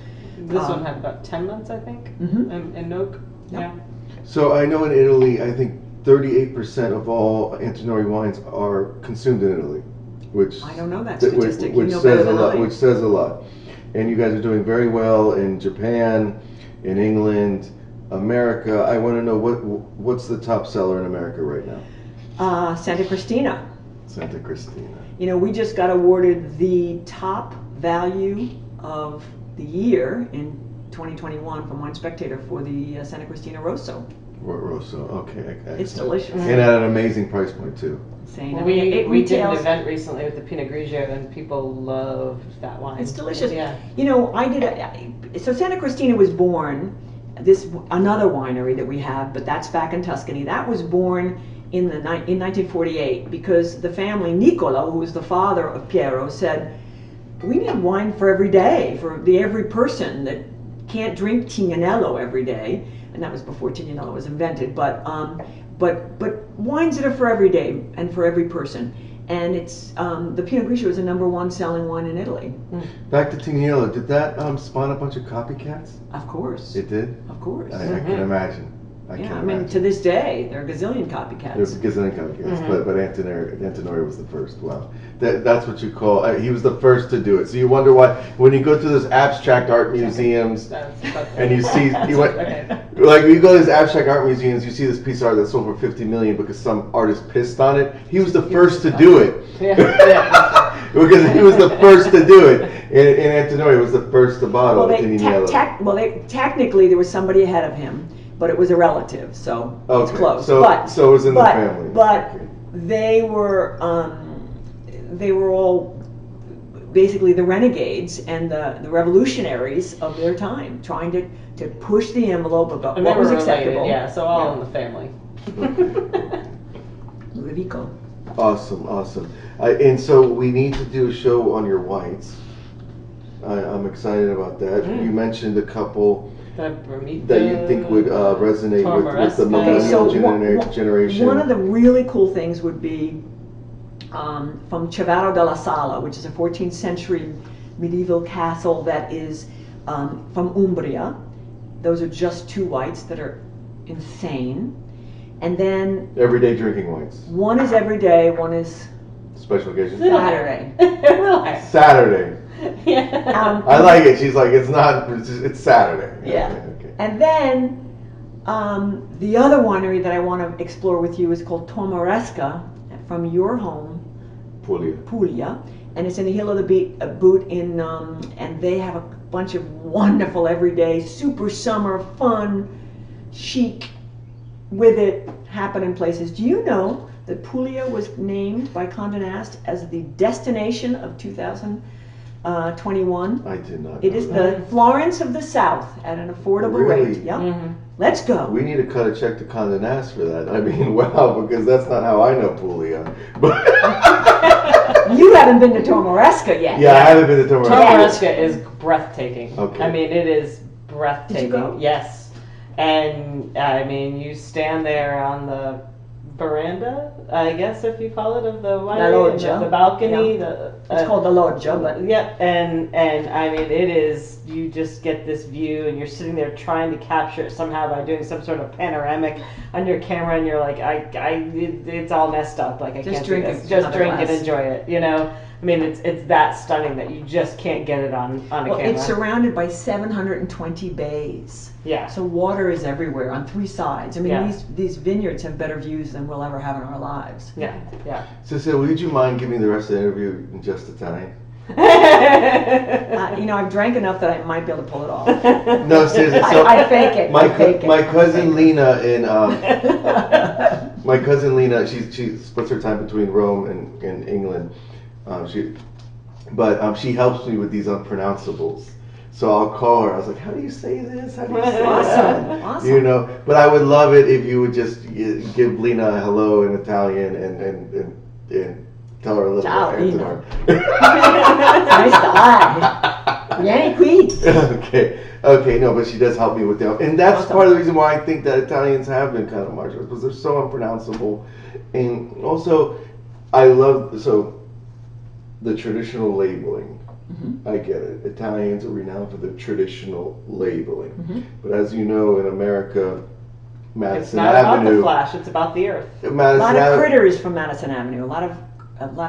This one had about 10 months, I think, Mhm. in oak. Yep. Yeah. So I know in Italy, I think 38% of all Antinori wines are consumed in Italy, which I don't know that That- statistic. Which you know better says a than lot. I. Which says a lot. And you guys are doing very well in Japan, in England, America. I want to know what's the top seller in America right now? Santa Cristina. Santa Cristina. You know, we just got awarded the top value of the year in 2021 from Wine Spectator for the Santa Cristina Rosso. Rosso. Okay. Excellent. It's delicious. And at an amazing price point too. Insane. Well, I mean, it we did an retails. event recently with the Pinot Grigio, and people loved that wine. It's delicious. Yeah. You know, so Santa Cristina was born, another winery that we have, but that's back in Tuscany. That was born in 1948 because the family, Niccolo, who was the father of Piero, said, we need wine for every day, for every person that can't drink Tignanello every day. And that was before Tignanello was invented, but wines that are for every day and for every person. And it's the Pinot Grigio is the #1 selling wine in Italy. Back to Tignanello. Did that spawn a bunch of copycats? Of course. It did. Of course. I can imagine. I Yeah, can't I mean, imagine. to this day, there are a gazillion copycats. There's a gazillion copycats, but Antinori was the first. Wow, that's what you call. He was the first to do it. So you wonder why when you go to those abstract art museums and you see like you go to these abstract art museums, you see this piece of art that sold for 50 million because some artist pissed on it. He was the first to do it. Because he was the first to do it, and Antinori was the first to bottle technically there was somebody ahead of him, but it was a relative, so it's close. So it was in the family. But they were all basically the renegades and the revolutionaries of their time, trying to push the envelope about what was acceptable. Yeah, so all in the family. Ludovico. Awesome. And so we need to do a show on your whites. I'm excited about that. You mentioned a couple that you think would resonate with the millennial generation. One of the really cool things would be from Cevaro della Sala, which is a 14th century medieval castle that is from Umbria. Those are just two whites that are insane. And then everyday drinking whites. One is every day, one is special occasion. Saturday. Saturday. Yeah. I like it. She's like, it's Saturday. Yeah. Okay. And then the other winery that I want to explore with you is called Barbaresco, from your home, Puglia, and it's in the Hill of the Boot in, and they have a bunch of wonderful everyday, super summer fun, chic, with it happening places. Do you know that Puglia was named by Condé Nast as the destination of 2021? I did not. It is the Florence of the South at an affordable rate. Yep. Mm-hmm. Let's go. We need to cut a check to Condé Nast for that. I mean, wow, because that's not how I know Puglia. But you haven't been to Barbaresco yet. Yeah, I haven't been to Barbaresco. Barbaresco is breathtaking. Okay. I mean, it is breathtaking. Did you go? Yes. And I mean, you stand there on the veranda, I guess if you call it, of the winery, the balcony. Yeah. It's called the loggia, but yeah, and I mean, it is. You just get this view, and you're sitting there trying to capture it somehow by doing some sort of panoramic on your camera, and you're like, it's all messed up. Like I just can't drink do this. it. Just drink glass. and enjoy it. You know. I mean, it's that stunning that you just can't get it on a camera. It's surrounded by 720 bays. Yeah. So water is everywhere on three sides. I mean, Yeah. these vineyards have better views than we'll ever have in our lives. Yeah. Cecile, would you mind giving the rest of the interview in just Italian? I've drank enough that I might be able to pull it off. No, seriously. So I fake it. My cousin Lena she splits her time between Rome and England. She helps me with these unpronounceables. So I'll call her. I was like, "How do you say this? How do you say that?" Awesome. You know. But I would love it if you would just give Lena a hello in Italian and tell her a little Ciao, about Lena. Antinori. Nice to eye. Vieni qui. Okay, no, but she does help me with them, and that's Awesome. part of the reason why I think that Italians have been kind of marginalized, because they're so unpronounceable, and also I love the traditional labeling. Mm-hmm. I get it. Italians are renowned for their traditional labeling, Mm-hmm. but as you know, in America, It's Madison not about Avenue, the flash. It's about the earth. A lot of critters from Madison Avenue. A lot of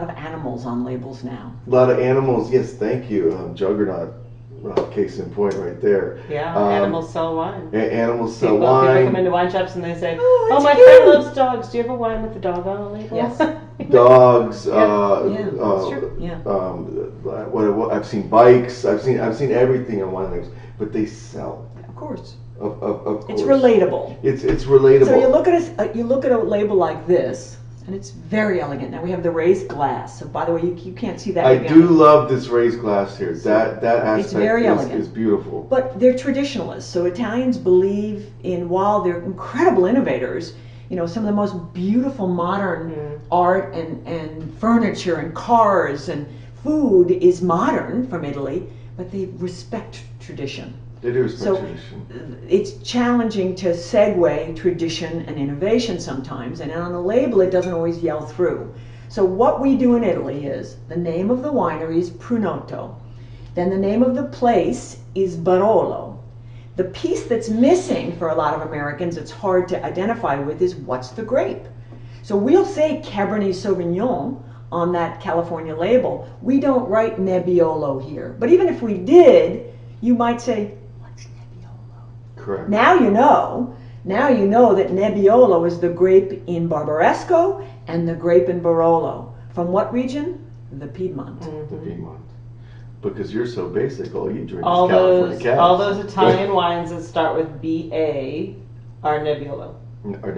animals on labels now. A lot of animals. Yes, thank you. Juggernaut, case in point, right there. Yeah, animals sell wine. Animals sell People wine. come into wine shops and they say, Oh, "Oh, it's my cute." friend loves dogs. Do you have a wine with the dog on the label?" Yes. Dogs. That's true. Yeah. What I've seen bikes. I've seen everything on one of those, but they sell. Of course. Of course. It's relatable. It's relatable. So you look at a label like this, and it's very elegant. Now we have the raised glass. So by the way, you can't see that. I maybe do on- love this raised glass here. That aspect It's very elegant. is beautiful. But they're traditionalists. So Italians believe in, while they're incredible innovators, some of the most beautiful modern art and furniture and cars and food is modern from Italy, but they respect tradition. They do respect So tradition. it's challenging to segue tradition and innovation sometimes, and on a label it doesn't always yell through. So what we do in Italy is the name of the winery is Prunotto, then the name of the place is Barolo. The piece that's missing for a lot of Americans, it's hard to identify with, is what's the grape? So we'll say Cabernet Sauvignon on that California label. We don't write Nebiolo here. But even if we did, you might say, what's Nebiolo? Correct. Now you know. Now you know that Nebiolo is the grape in Barbaresco and the grape in Barolo. From what region? The Piedmont. The Piedmont. Because you're so basic, all you drink All is California those Cab. all those Italian wines that start with BA are Nebbiolo.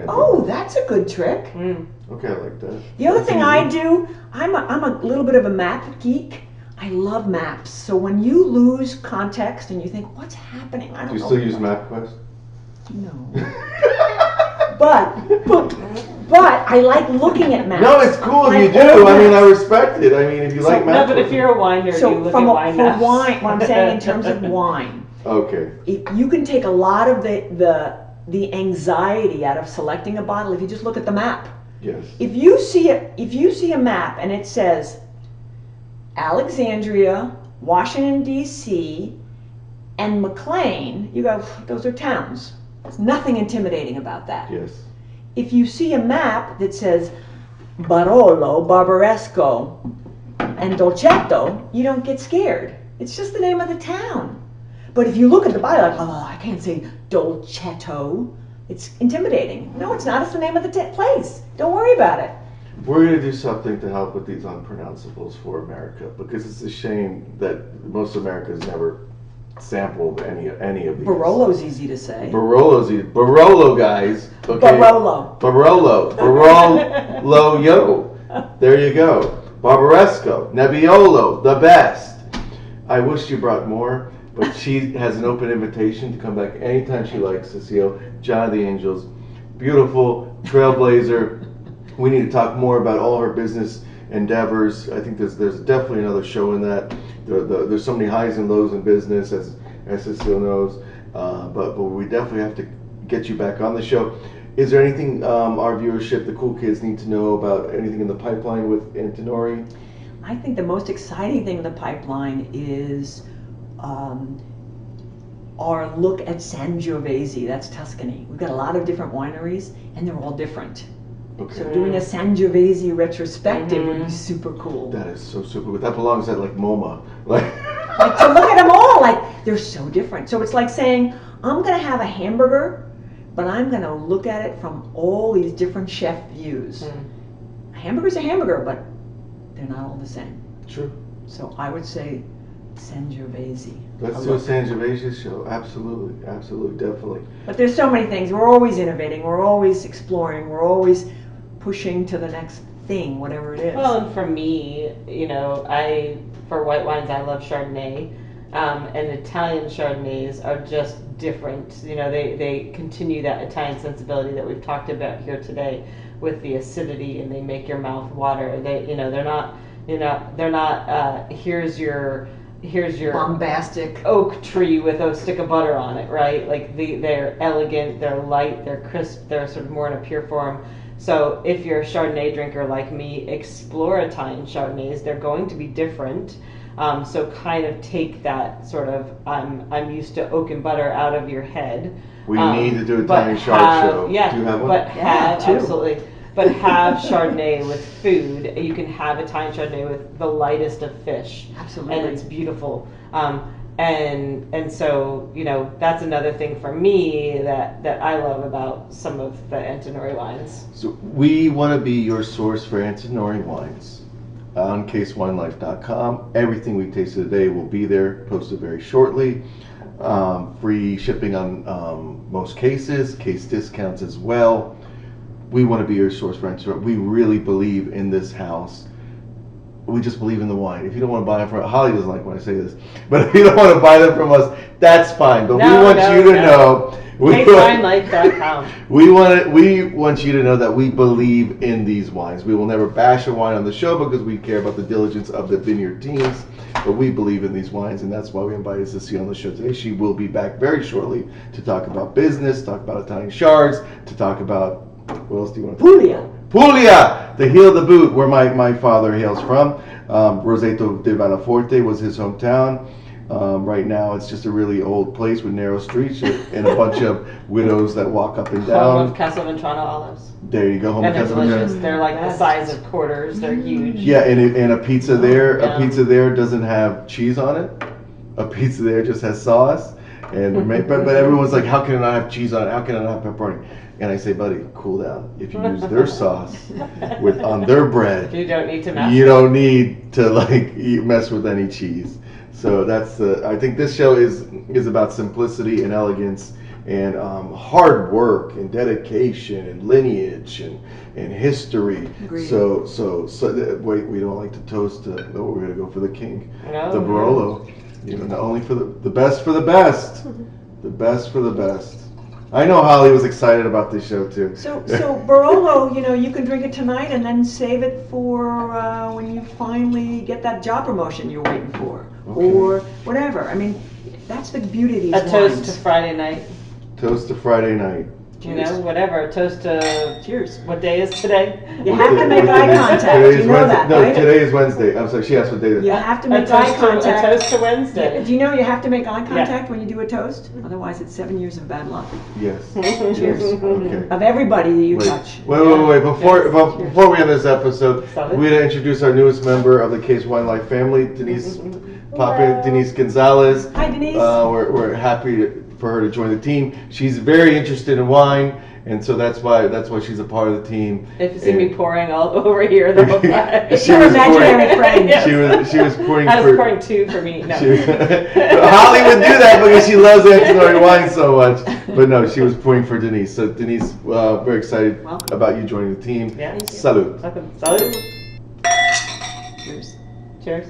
Oh, that's a good trick. Okay, I like that. The other That's thing easy. I do, I'm a little bit of a map geek. I love maps. So when you lose context and you think, what's happening? I don't Do you know. still use MapQuest? No. but I like looking at maps. No, it's cool if Like you do. old I mean, I maps. respect it. I mean, if you So- like No, MapQuest. but if you're a wine nerd, you So look from at wine for maps. wine, what I'm saying in terms of wine, Okay. if you can take a lot of the anxiety out of selecting a bottle if you just look at the map. Yes. If you see a map and it says Alexandria, Washington D.C., and McLean, you go, those are towns. There's nothing intimidating about that. Yes. If you see a map that says Barolo, Barbaresco, and Dolcetto, you don't get scared. It's just the name of the town. But if you look at the Bible, like, oh, I can't say Dolcetto. It's intimidating. No, it's not. It's the name of the place. Don't worry about it. We're going to do something to help with these unpronounceables for America, because it's a shame that most America's never sampled any of these. Barolo's easy to say. Barolo's easy. Barolo, guys. Okay. Barolo. Barolo, yo. There you go. Barbaresco. Nebiolo, the best. I wish you brought more, but she has an open invitation to come back anytime she likes, Cecile. John of the Angels. Beautiful trailblazer. We need to talk more about all her business endeavors. I think there's definitely another show in that. There's so many highs and lows in business, as Cecile knows. But we definitely have to get you back on the show. Is there anything our viewership, the cool kids, need to know about anything in the pipeline with Antinori? I think the most exciting thing in the pipeline is our look at Sangiovese. That's Tuscany. We've got a lot of different wineries, and they're all different. Okay. So doing a Sangiovese retrospective would be super cool. That is so super. But that belongs at like MoMA. Like To look at them all, like they're so different. So it's like saying, I'm gonna have a hamburger, but I'm gonna look at it from all these different chef views. A hamburger's a hamburger, but they're not all the same. True. So I would say Sangiovese. Let's do a Sangiovese show. Absolutely, definitely. But there's so many things. We're always innovating. We're always exploring. We're always pushing to the next thing, whatever it is. Well, and for me, for white wines, I love Chardonnay, and Italian Chardonnays are just different. They continue that Italian sensibility that we've talked about here today with the acidity, and they make your mouth water. They're not. Here's your bombastic oak tree with a stick of butter on it, right? Like they're elegant, they're light, they're crisp, they're sort of more in a pure form. So if you're a Chardonnay drinker like me, explore Italian Chardonnays. They're going to be different. So kind of take that sort of I'm used to oak and butter out of your head. We need to do a but Italian Chard show. Yeah, Do you have one? but have two. absolutely. But have Chardonnay with food. You can have Italian Chardonnay with the lightest of fish. Absolutely. And it's beautiful. And so, that's another thing for me that I love about some of the Antinori wines. So we want to be your source for Antinori wines on casewinelife.com. Everything we tasted today will be there, posted very shortly. Free shipping on most cases, case discounts as well. We want to be your source for Antinori. We really believe in this house. We just believe in the wine. If you don't want to buy them from Holly doesn't like when I say this, but if you don't want to buy them from us, that's fine. But we want you to know. CaseWineLife.com. We want you to know that we believe in these wines. We will never bash a wine on the show because we care about the diligence of the vineyard teams. But we believe in these wines, and that's why we invited Cecile on the show today. She will be back very shortly to talk about business, talk about Italian Chards, to talk about, what else do you want to talk about? Puglia, the heel of the boot, where my father hails from. Roseto de Vallaforte was his hometown. Right now, it's just a really old place with narrow streets and a bunch of widows that walk up and Home down. of Castelvetrano olives. There you go, home And of they're Casablanca. delicious. They're like the Yes. size of quarters. They're huge. Yeah, and a pizza there. Yeah. A pizza there doesn't have cheese on it. A pizza there just has sauce. And but everyone's like, how can it not have cheese on it? How can it not have pepperoni? And I say, buddy, cool down. If you use their sauce on their bread, You don't need to mess. you don't need to mess with any cheese. So that's I think this show is about simplicity and elegance and hard work and dedication and lineage and history. Agreed. So wait, we don't like to toast. No, we're gonna go for the king, No. the Barolo. Not only for the best for the best, the best for the best. I know Holly was excited about this show too. So Barolo, you can drink it tonight and then save it for when you finally get that job promotion you're waiting for, Okay. or whatever. I mean, that's the beauty of these A toast wines. to Friday night. Toast to Friday night. You know, whatever. A toast to Cheers. what day is today? You have to make eye contact. Today's You know Wednesday. that, No, right? today is Wednesday. I'm sorry, she asked what day it is. You have to A make eye toast to, a contact. toast to Wednesday. Do you know you have to make eye contact when you do a toast? Otherwise, it's 7 years of bad luck Yes. Cheers. Okay. of everybody that you Wait, touch. wait. Before we end this episode, Sorry. we're gonna introduce our newest member of the Case Wine Life family, Denise Papa, Denise Gonzalez. Hi, Denise. We're happy for her to join the team. She's very interested in wine, and so that's why she's a part of the team. If you see me pouring all over here the whole time. It's She your was imaginary pouring- friend. Yes. She was pouring I was for. pouring two for me. No. Holly would do that because she loves Antinori wine so much. But no, she was pouring for Denise. So Denise, very excited Welcome. about you joining the team. Yeah. Salud. Welcome. Salud. Cheers. Cheers.